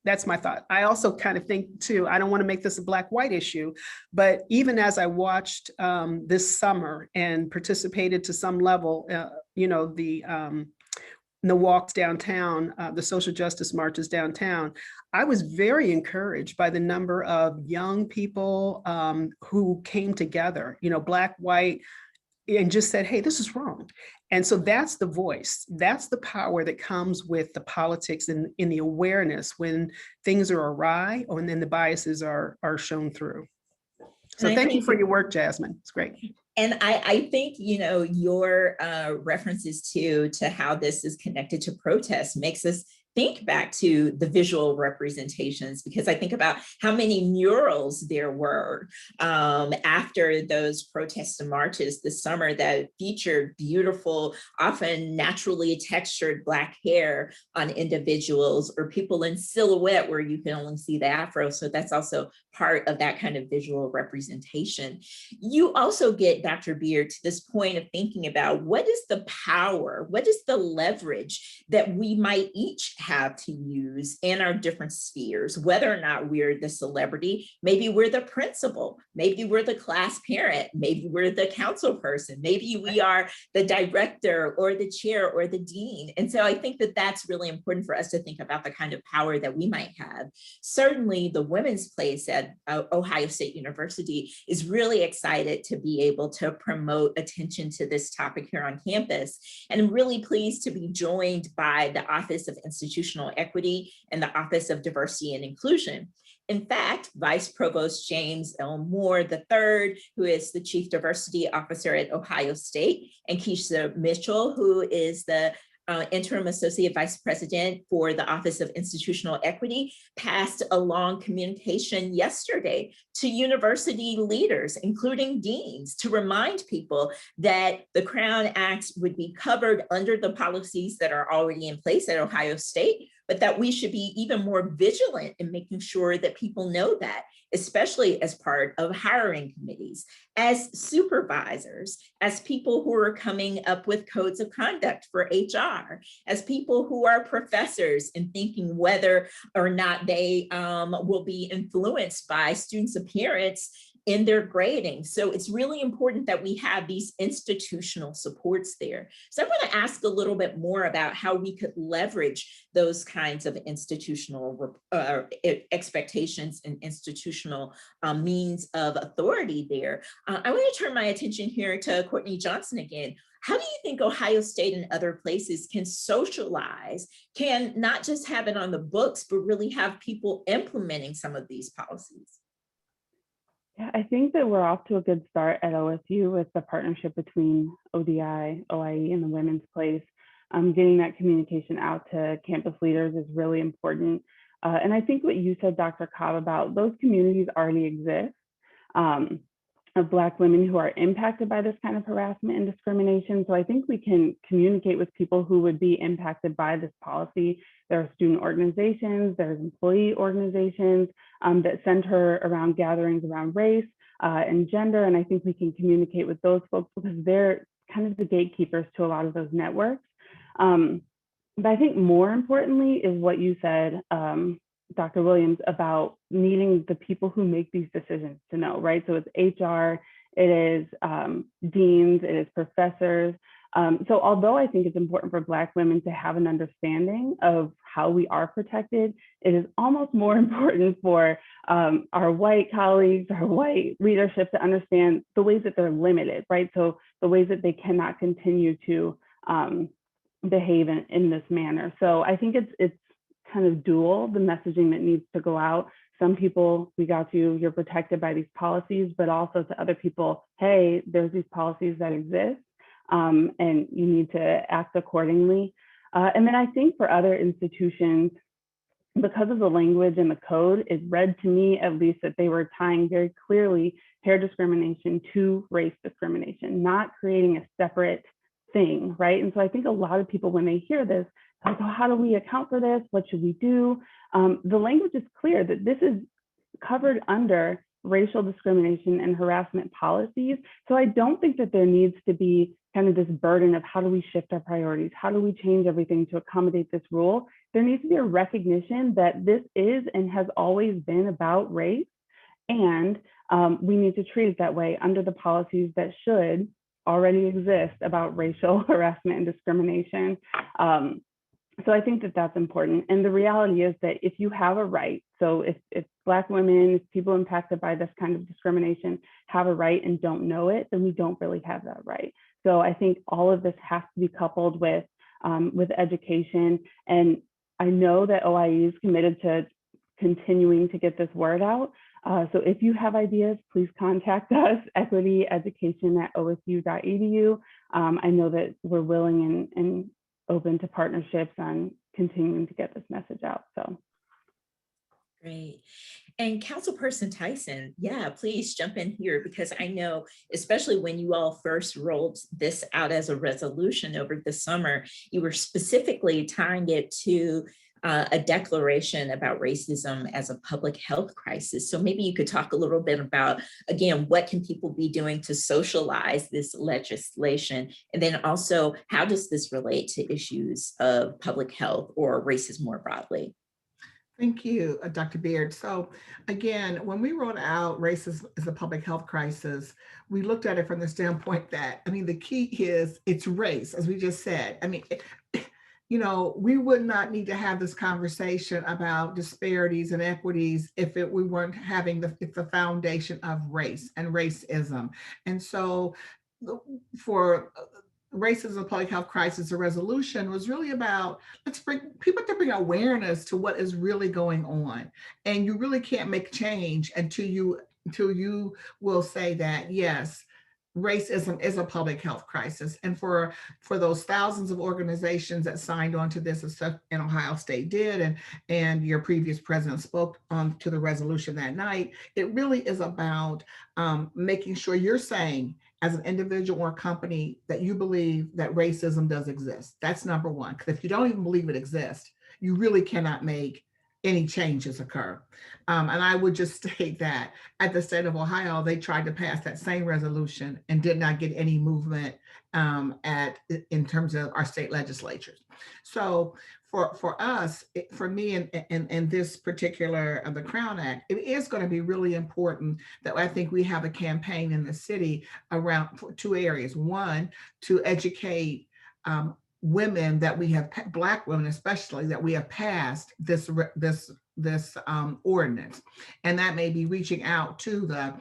that's my thought. I also kind of think too, I don't want to make this a black-white issue, but even as I watched this summer and participated to some level, you know, the walks downtown, the social justice marches downtown, I was very encouraged by the number of young people who came together, you know, black, white, and just said, hey, this is wrong. And so that's the voice, that's the power that comes with the politics and in the awareness when things are awry, or then the biases are shown through. So thank you for your work, Jasmine. It's great. And I think, you know, your references to how this is connected to protest makes us think back to the visual representations, because I think about how many murals there were after those protests and marches this summer that featured beautiful, often naturally textured Black hair on individuals, or people in silhouette where you can only see the afro. So that's also part of that kind of visual representation. You also get, Dr. Beard, to this point of thinking about what is the power, what is the leverage that we might each have to use in our different spheres, whether or not we're the celebrity, maybe we're the principal, maybe we're the class parent, maybe we're the council person, maybe we are the director or the chair or the dean. And so I think that that's really important for us to think about the kind of power that we might have. Certainly the women's place at Ohio State University is really excited to be able to promote attention to this topic here on campus. And I'm really pleased to be joined by the Office of Institutional Equity and the Office of Diversity and Inclusion. In fact, Vice Provost James L. Moore III, who is the Chief Diversity Officer at Ohio State, and Keisha Mitchell, who is the Interim Associate Vice President for the Office of Institutional Equity, passed along communication yesterday to university leaders, including deans, to remind people that the Crown Act would be covered under the policies that are already in place at Ohio State, but that we should be even more vigilant in making sure that people know that, especially as part of hiring committees, as supervisors, as people who are coming up with codes of conduct for HR, as people who are professors and thinking whether or not they will be influenced by students' appearance in their grading. So it's really important that we have these institutional supports there. So I want to ask a little bit more about how we could leverage those kinds of institutional expectations and institutional means of authority there. I want to turn my attention here to Courtney Johnson again. How do you think Ohio State and other places can socialize, can not just have it on the books, but really have people implementing some of these policies? Yeah, I think that we're off to a good start at OSU with the partnership between ODI, OIE, and the Women's Place. Getting that communication out to campus leaders is really important. And I think what you said, Dr. Cobb, about those communities already exist of Black women who are impacted by this kind of harassment and discrimination. So I think we can communicate with people who would be impacted by this policy. There are student organizations, there's employee organizations that center around gatherings around race and gender. And I think we can communicate with those folks because they're kind of the gatekeepers to a lot of those networks. But I think more importantly is what you said, Dr. Williams, about needing the people who make these decisions to know, right? So it's HR, it is deans, it is professors. So although I think it's important for Black women to have an understanding of how we are protected, it is almost more important for our white colleagues, our white leadership to understand the ways that they're limited, right? So the ways that they cannot continue to behave in this manner. So I think it's kind of dual, the messaging that needs to go out. Some people, we got you, you're protected by these policies, but also to other people, hey, there's these policies that exist and you need to act accordingly. And then I think for other institutions, because of the language in the code, it read to me at least that they were tying very clearly hair discrimination to race discrimination, not creating a separate thing, right? And so I think a lot of people, when they hear this, like, oh, how do we account for this? What should we do? The language is clear that this is covered under racial discrimination and harassment policies. So I don't think that there needs to be kind of this burden of how do we shift our priorities? How do we change everything to accommodate this rule? There needs to be a recognition that this is and has always been about race. And we need to treat it that way under the policies that should already exist about racial harassment and discrimination. So I think that that's important. And the reality is that if you have a right, so if Black women, if people impacted by this kind of discrimination have a right and don't know it, then we don't really have that right. So I think all of this has to be coupled with education. And I know that OIE is committed to continuing to get this word out. So if you have ideas, please contact us, equityeducation@osu.edu. I know that we're willing and open to partnerships on continuing to get this message out. So great. And Councilperson Tyson, yeah, please jump in here, because I know, especially when you all first rolled this out as a resolution over the summer, you were specifically tying it to a declaration about racism as a public health crisis. So maybe you could talk a little bit about, again, what can people be doing to socialize this legislation? And then also, how does this relate to issues of public health or racism more broadly? Thank you, Dr. Beard. So again, when we wrote out racism as a public health crisis, we looked at it from the standpoint that, I mean, the key is it's race, as we just said. I mean, you know, we would not need to have this conversation about disparities and equities if we weren't having the foundation of race and racism. And so for racism, public health crisis, a resolution was really about, let's bring people to bring awareness to what is really going on. And you really can't make change until you will say that, yes, racism is a public health crisis. And for those thousands of organizations that signed on to this, as in Ohio State did, and your previous president spoke on to the resolution that night, it really is about making sure you're saying, as an individual or company, that you believe that racism does exist. That's number one. Because if you don't even believe it exists, you really cannot make any changes occur. And I would just state that at the state of Ohio, they tried to pass that same resolution and did not get any movement in terms of our state legislatures. So for us, for me, and this particular the Crown Act, it is going to be really important that I think we have a campaign in the city around two areas. One, to educate women that we have, Black women especially, that we have passed this ordinance, and that may be reaching out to the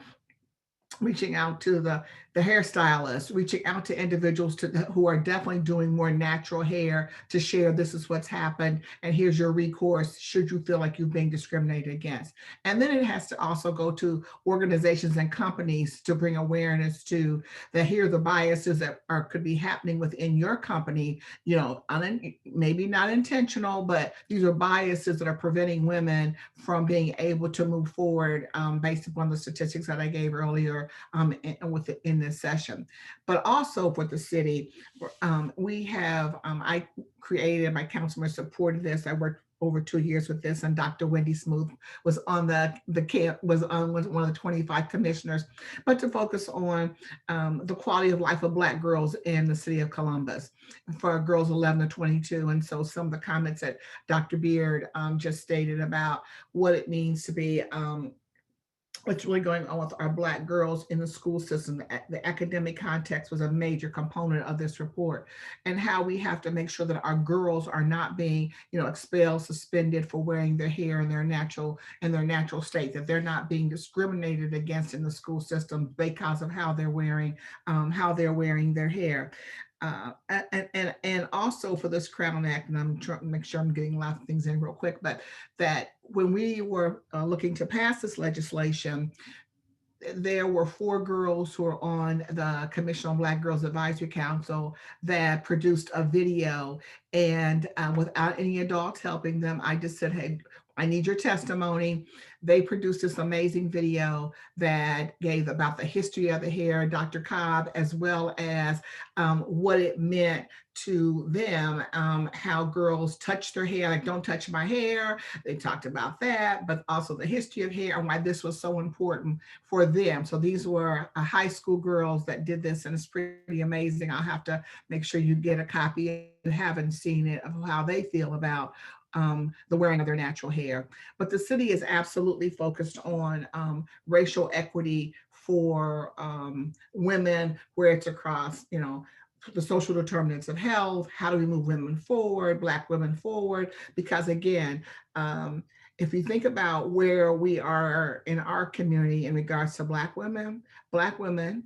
hairstylists, reaching out to individuals who are definitely doing more natural hair to share, this is what's happened, and here's your recourse should you feel like you've been discriminated against. And then it has to also go to organizations and companies to bring awareness to that here are the biases that could be happening within your company, maybe not intentional, but these are biases that are preventing women from being able to move forward based upon the statistics that I gave earlier in this session. But also for the city, we have, I created, my councilman supported this. I worked over 2 years with this, and Dr. Wendy Smoot was on was one of the 25 commissioners, but to focus on the quality of life of Black girls in the city of Columbus for girls 11 to 22. And so some of the comments that Dr. Beard just stated about what it means to be what's really going on with our Black girls in the school system. The academic context was a major component of this report, and how we have to make sure that our girls are not being, expelled, suspended for wearing their hair in their natural state, that they're not being discriminated against in the school system because of how they're wearing their hair. And also for this Crown Act, and I'm trying to make sure I'm getting a lot of things in real quick, but that when we were looking to pass this legislation, there were 4 girls who are on the Commission on Black Girls Advisory Council that produced a video, and without any adults helping them, I just said, hey, I need your testimony. They produced this amazing video that gave about the history of the hair, Dr. Cobb, as well as what it meant to them, how girls touch their hair, like don't touch my hair. They talked about that, but also the history of hair and why this was so important for them. So these were high school girls that did this, and it's pretty amazing. I'll have to make sure you get a copy if you haven't seen it, of how they feel about the wearing of their natural hair. But the city is absolutely focused on racial equity for women, where it's across, the social determinants of health. How do we move women forward, Black women forward? Because again, if you think about where we are in our community in regards to Black women, doesn't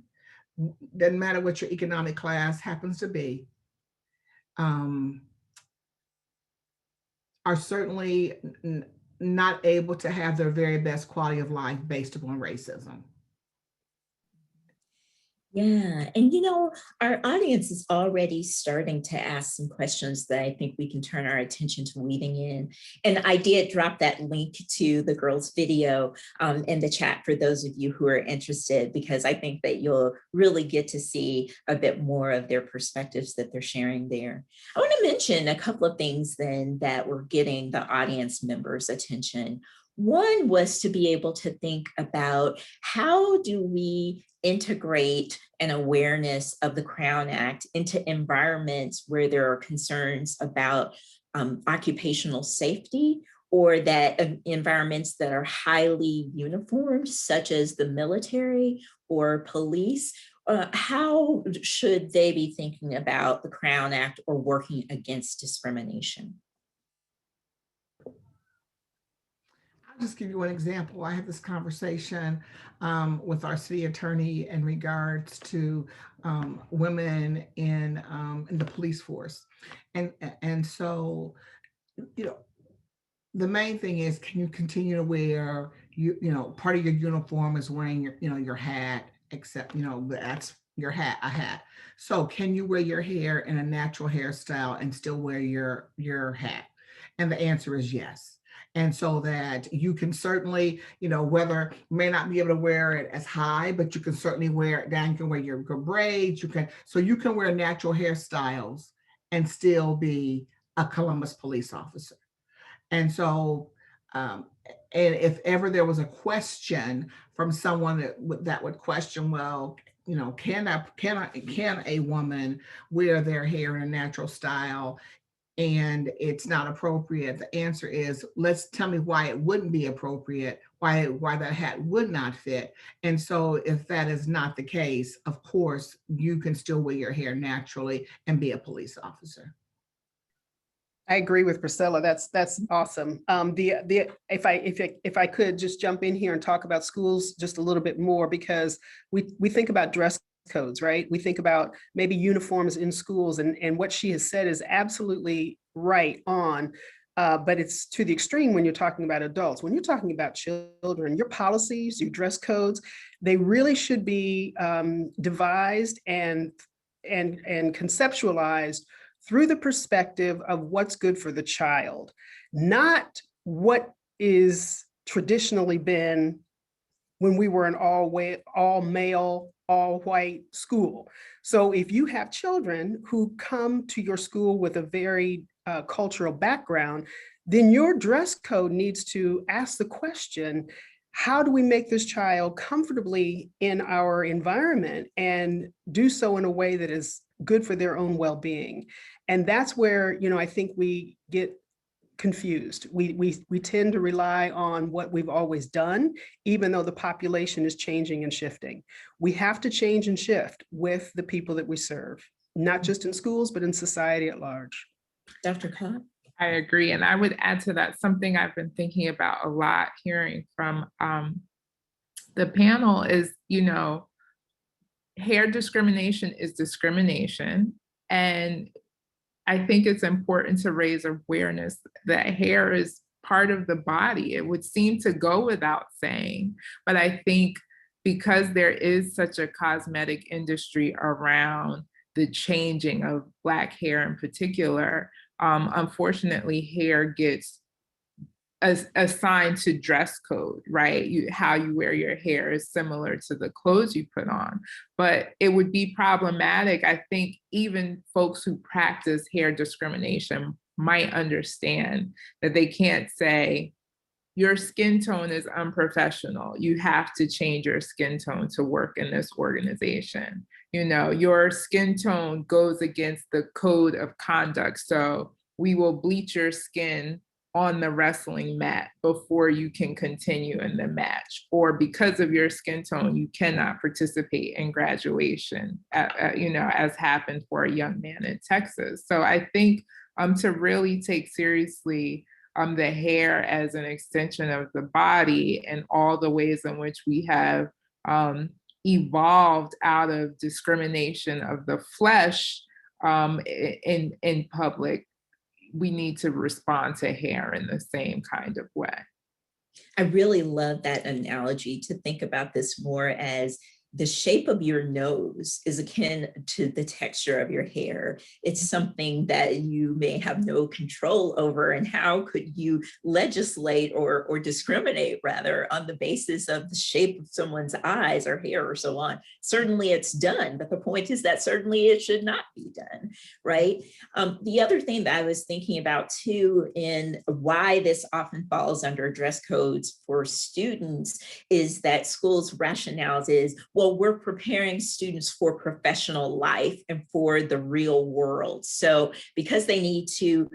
matter what your economic class happens to be, are certainly not able to have their very best quality of life based upon racism. Yeah, and our audience is already starting to ask some questions that I think we can turn our attention to weaving in. And I did drop that link to the girls' video in the chat for those of you who are interested, because I think that you'll really get to see a bit more of their perspectives that they're sharing there. I want to mention a couple of things then that were getting the audience members' attention. One was to be able to think about, how do we integrate an awareness of the Crown Act into environments where there are concerns about occupational safety, or that environments that are highly uniformed, such as the military or police. How should they be thinking about the Crown Act or working against discrimination? Just give you one example. I had this conversation with our city attorney in regards to women in the police force, and so the main thing is, can you continue to wear part of your uniform is wearing your hat, except that's your hat, a hat. So can you wear your hair in a natural hairstyle and still wear your hat? And the answer is yes. And so that you can certainly, whether you may not be able to wear it as high, but you can certainly wear it down. You can wear your braids. You can wear natural hairstyles and still be a Columbus police officer. And so, and if ever there was a question from someone that would question, well, you know, can a woman wear their hair in a natural style and it's not appropriate? The answer is, tell me why it wouldn't be appropriate, why that hat would not fit. And so if that is not the case, of course, you can still wear your hair naturally and be a police officer. I agree with Priscilla. That's awesome. If I could just jump in here and talk about schools just a little bit more, because we think about dress codes, right? We think about maybe uniforms in schools, and what she has said is absolutely right on. But it's to the extreme when you're talking about adults. When you're talking about children, your policies, your dress codes, they really should be devised and conceptualized through the perspective of what's good for the child, not what is traditionally been when we were an all male, all white school. So if you have children who come to your school with a very cultural background, then your dress code needs to ask the question, how do we make this child comfortably in our environment and do so in a way that is good for their own well-being? And that's where, you know, I think we get confused. We tend to rely on what we've always done, even though the population is changing and shifting. We have to change and shift with the people that we serve, not just in schools, but in society at large. Dr. Cobb? I agree. And I would add to that something I've been thinking about a lot, hearing from the panel is, you know, hair discrimination is discrimination. And I think it's important to raise awareness that hair is part of the body. It would seem to go without saying, but I think because there is such a cosmetic industry around the changing of Black hair in particular, unfortunately, hair gets assigned to dress code, right? How you wear your hair is similar to the clothes you put on, but it would be problematic. I think even folks who practice hair discrimination might understand that they can't say, your skin tone is unprofessional. You have to change your skin tone to work in this organization. You know, your skin tone goes against the code of conduct. So we will bleach your skin on the wrestling mat before you can continue in the match, or because of your skin tone, you cannot participate in graduation, you know, as happened for a young man in Texas. So I think to really take seriously the hair as an extension of the body and all the ways in which we have evolved out of discrimination of the flesh in public, we need to respond to hair in the same kind of way. I really love that analogy, to think about this more as the shape of your nose is akin to the texture of your hair. It's something that you may have no control over, and how could you legislate or discriminate rather on the basis of the shape of someone's eyes or hair or so on? Certainly it's done, but the point is that certainly it should not be done, right? The other thing that I was thinking about too, in why this often falls under dress codes for students, is that schools' rationales is, well, we're preparing students for professional life and for the real world. So because they need to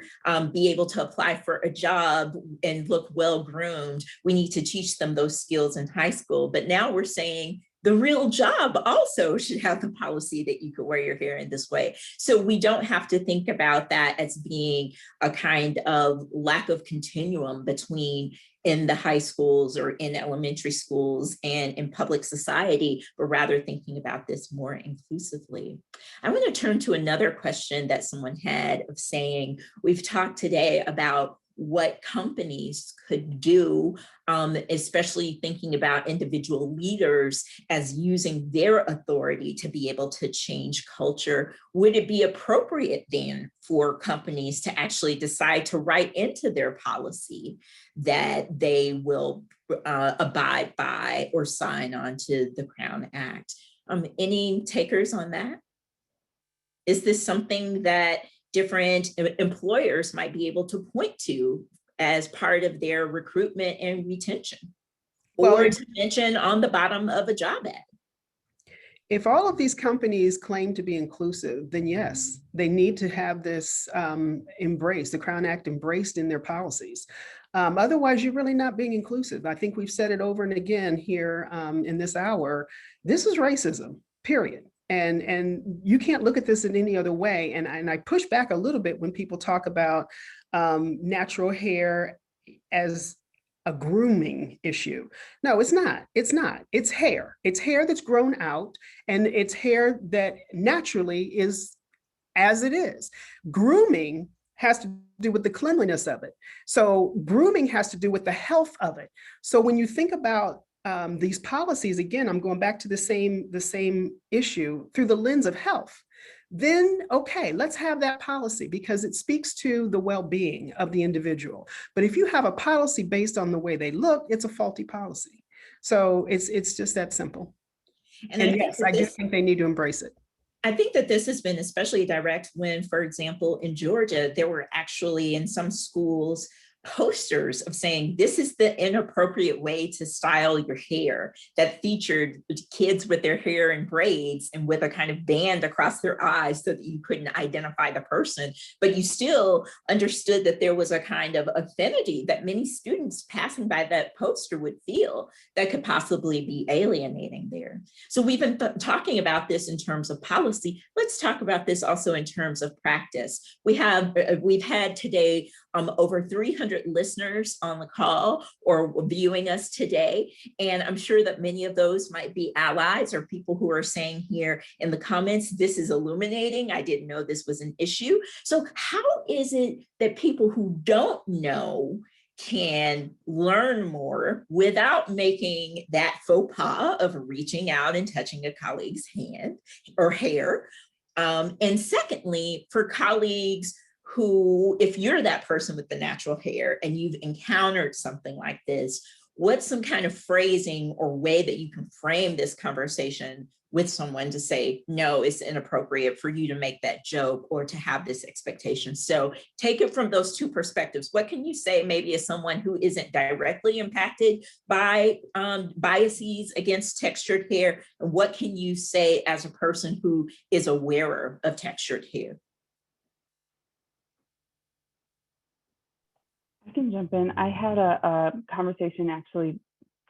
be able to apply for a job and look well-groomed, we need to teach them those skills in high school. But now we're saying the real job also should have the policy that you could wear your hair in this way. So we don't have to think about that as being a kind of lack of continuum between in the high schools or in elementary schools and in public society, but rather thinking about this more inclusively. I want to turn to another question that someone had, of saying, we've talked today about what companies could do, especially thinking about individual leaders as using their authority to be able to change culture. Would it be appropriate then for companies to actually decide to write into their policy that they will abide by or sign on to the Crown Act? Any takers on that? Is this something that different employers might be able to point to as part of their recruitment and retention, Well, or to mention on the bottom of a job ad. if all of these companies claim to be inclusive, then yes, they need to have this embraced, the Crown Act embraced in their policies. Otherwise, you're really not being inclusive. I think we've said it over and again here in this hour. This is racism, period. And you can't look at this in any other way. And I push back a little bit when people talk about natural hair as a grooming issue. No, it's not. It's not. It's hair. It's hair that's grown out, and it's hair that naturally is as it is. Grooming has to do with the cleanliness of it. So grooming has to do with the health of it. So when you think about these policies, again, I'm going back to the same issue through the lens of health. Then, okay, let's have that policy because it speaks to the well-being of the individual. But if you have a policy based on the way they look, it's a faulty policy. So it's just that simple. And yes, I do think they need to embrace it. I think that this has been especially direct when, for example, in Georgia, there were actually in some schools posters of saying this is the inappropriate way to style your hair, that featured kids with their hair in braids and with a kind of band across their eyes so that you couldn't identify the person, but you still understood that there was a kind of affinity that many students passing by that poster would feel that could possibly be alienating there. So we've been talking about this in terms of policy. Let's talk about this also in terms of practice. We've had today over 300 listeners on the call or viewing us today. And I'm sure that many of those might be allies or people who are saying here in the comments, this is illuminating. I didn't know this was an issue. So how is it that people who don't know can learn more without making that faux pas of reaching out and touching a colleague's hand or hair? And secondly, for colleagues who, if you're that person with the natural hair and you've encountered something like this, what's some kind of phrasing or way that you can frame this conversation with someone to say, no, it's inappropriate for you to make that joke or to have this expectation? So take it from those two perspectives. What can you say maybe as someone who isn't directly impacted by biases against textured hair? And what can you say as a person who is a wearer of textured hair? I can jump in. I had a conversation actually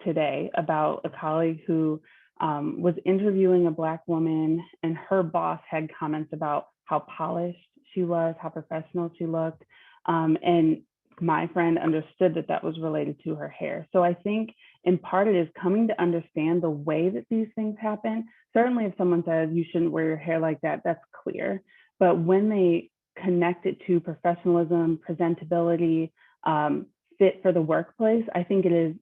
today about a colleague who was interviewing a Black woman, and her boss had comments about how polished she was, how professional she looked. And my friend understood that that was related to her hair. So I think in part it is coming to understand the way that these things happen. Certainly if someone says you shouldn't wear your hair like that, that's clear. But when they connect it to professionalism, presentability, fit for the workplace, I think it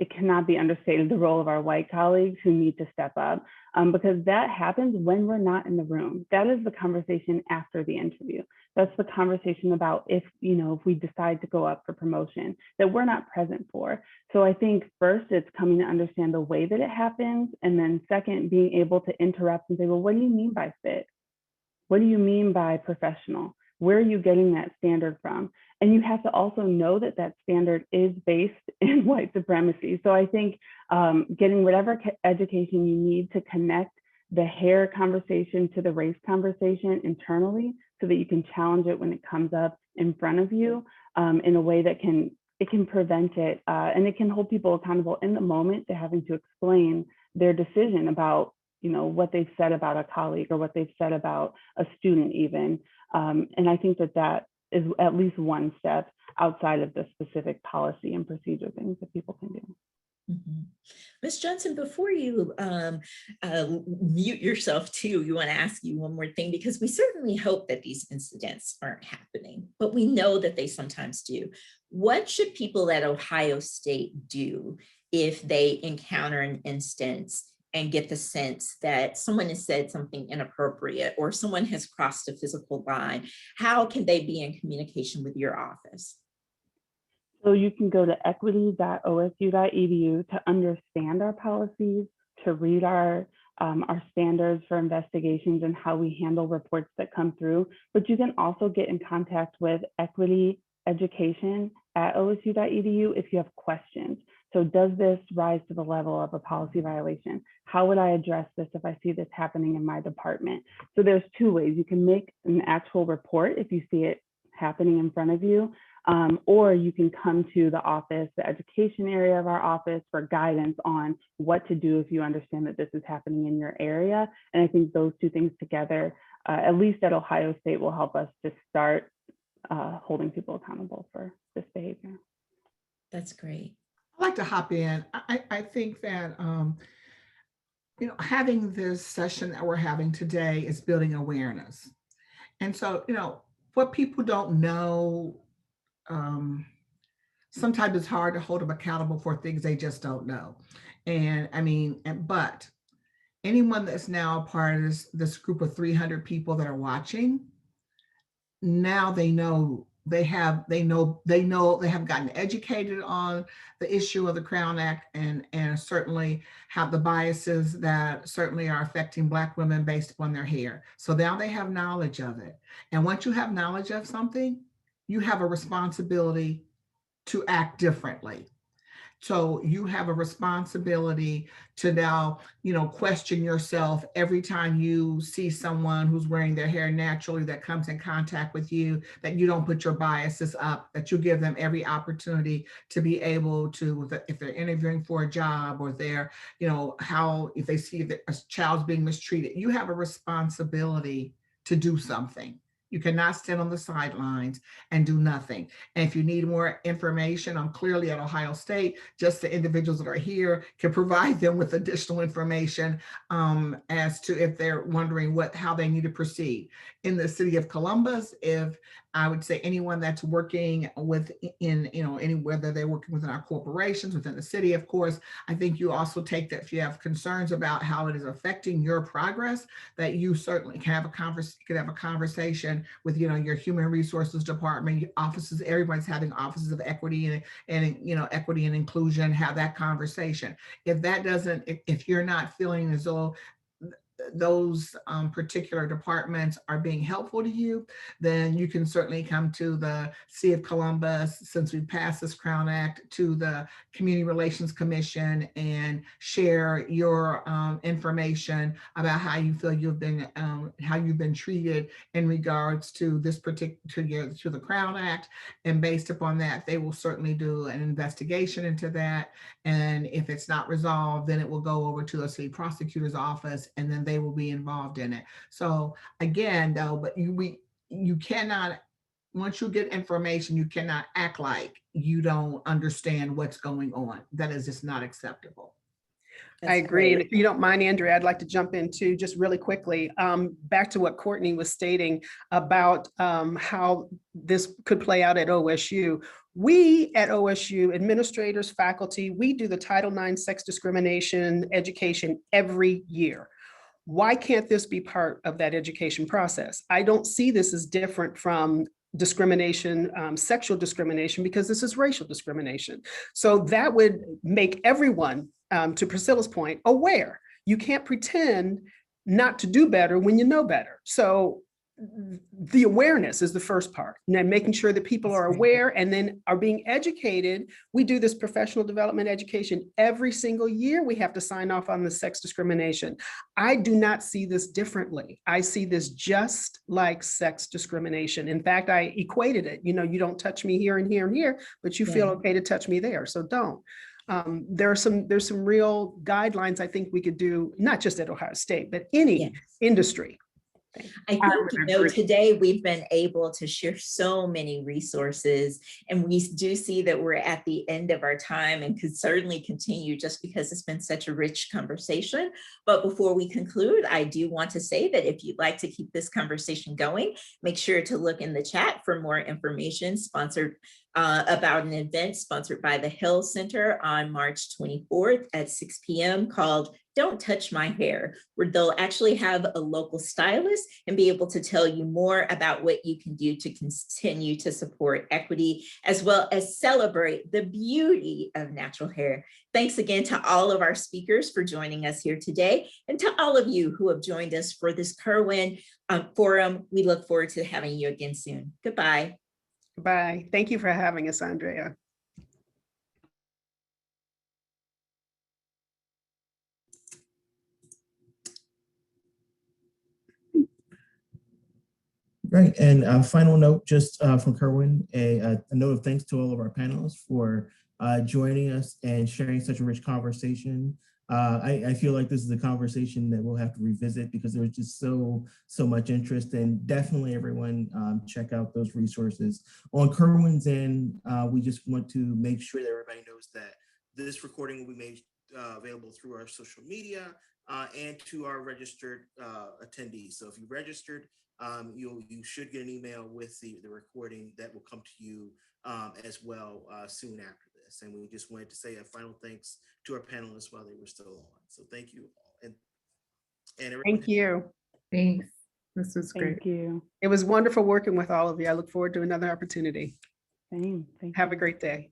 cannot be understated the role of our white colleagues who need to step up, because that happens when we're not in the room. That is the conversation after the interview. That's the conversation about if we decide to go up for promotion that we're not present for. So I think first it's coming to understand the way that it happens. And then second, being able to interrupt and say, well, what do you mean by fit? What do you mean by professional? Where are you getting that standard from? And you have to also know that that standard is based in white supremacy. So I think getting whatever education you need to connect the hair conversation to the race conversation internally so that you can challenge it when it comes up in front of you in a way that can prevent it and it can hold people accountable in the moment to having to explain their decision about what they've said about a colleague or what they've said about a student even. And I think that is at least one step outside of the specific policy and procedure things that people can do. Mm-hmm. Ms. Johnson, before you mute yourself too, we want to ask you one more thing, because we certainly hope that these incidents aren't happening, but we know that they sometimes do. What should people at Ohio State do if they encounter an instance and get the sense that someone has said something inappropriate or someone has crossed a physical line? How can they be in communication with your office? So you can go to equity.osu.edu to understand our policies, to read our standards for investigations and how we handle reports that come through. But you can also get in contact with Equity Education osu.edu if you have questions. So does this rise to the level of a policy violation? How would I address this if I see this happening in my department? So there's two ways. You can make an actual report if you see it happening in front of you, or you can come to the office, the education area of our office, for guidance on what to do if you understand that this is happening in your area. And I think those two things together, at least at Ohio State, will help us to start holding people accountable for this behavior. That's great. I'd like to hop in. I think that, having this session that we're having today is building awareness. And so, what people don't know, sometimes it's hard to hold them accountable for things they just don't know. But anyone that's now a part of this group of 300 people that are watching, now they know. They have gotten educated on the issue of the Crown Act and certainly have the biases that certainly are affecting Black women based upon their hair. So now they have knowledge of it. And once you have knowledge of something, you have a responsibility to act differently. So you have a responsibility to now, question yourself every time you see someone who's wearing their hair naturally that comes in contact with you, that you don't put your biases up, that you give them every opportunity to be able to, if they're interviewing for a job or they're, if they see that a child's being mistreated, you have a responsibility to do something. You cannot stand on the sidelines and do nothing. And if you need more information, I'm clearly at Ohio State, just the individuals that are here can provide them with additional information as to if they're wondering how they need to proceed. In the city of Columbus, if I would say anyone that's working whether they're working within our corporations, within the city, of course, I think you also take that if you have concerns about how it is affecting your progress, that you certainly can have a conversation with your human resources department, offices. Everybody's having offices of equity and equity and inclusion. Have that conversation. If you're not feeling as though those particular departments are being helpful to you, then you can certainly come to the City of Columbus, since we passed this Crown Act, to the Community Relations Commission and share your information about how you feel you've been treated in regards to this particular to the Crown Act. And based upon that, they will certainly do an investigation into that. And if it's not resolved, then it will go over to the city prosecutor's office, and then they will be involved in it. So again, though, but you cannot, once you get information, you cannot act like you don't understand what's going on. That is just not acceptable. I agree. And if you don't mind, Andrea, I'd like to jump into just really quickly back to what Courtney was stating about how this could play out at OSU. We at OSU, administrators, faculty, we do the Title IX sex discrimination education every year. Why can't this be part of that education process? I don't see this as different from discrimination, sexual discrimination, because this is racial discrimination. So that would make everyone, to Priscilla's point, aware. You can't pretend not to do better when you know better. So the awareness is the first part, and then making sure that people are aware and then are being educated. We do this professional development education every single year. We have to sign off on the sex discrimination. I do not see this differently. I see this just like sex discrimination. In fact, I equated it. You don't touch me here and here and here, but you feel okay to touch me there. So don't. There's some real guidelines I think we could do, not just at Ohio State, but any industry. I think, today we've been able to share so many resources, and we do see that we're at the end of our time and could certainly continue just because it's been such a rich conversation. But before we conclude, I do want to say that if you'd like to keep this conversation going, make sure to look in the chat for more information about an event sponsored by the Hill Center on March 24th at 6 p.m. called Don't Touch My Hair, where they'll actually have a local stylist and be able to tell you more about what you can do to continue to support equity, as well as celebrate the beauty of natural hair. Thanks again to all of our speakers for joining us here today, and to all of you who have joined us for this Kirwan forum. We look forward to having you again soon. Goodbye. Bye. Thank you for having us, Andrea. Great. And a final note, just from Kirwan, a note of thanks to all of our panelists for joining us and sharing such a rich conversation. I feel like this is a conversation that we'll have to revisit because there was just so much interest, and definitely everyone check out those resources. On Kirwan's end, we just want to make sure that everybody knows that this recording will be made available through our social media and to our registered attendees. So if you registered, you should get an email with the recording that will come to you as well soon after this. And we just wanted to say a final thanks to our panelists while they were still on. So thank you all. And everyone. Thank you. Thanks. This was great. Thank you. It was wonderful working with all of you. I look forward to another opportunity. Same. Thank Have you. a great day.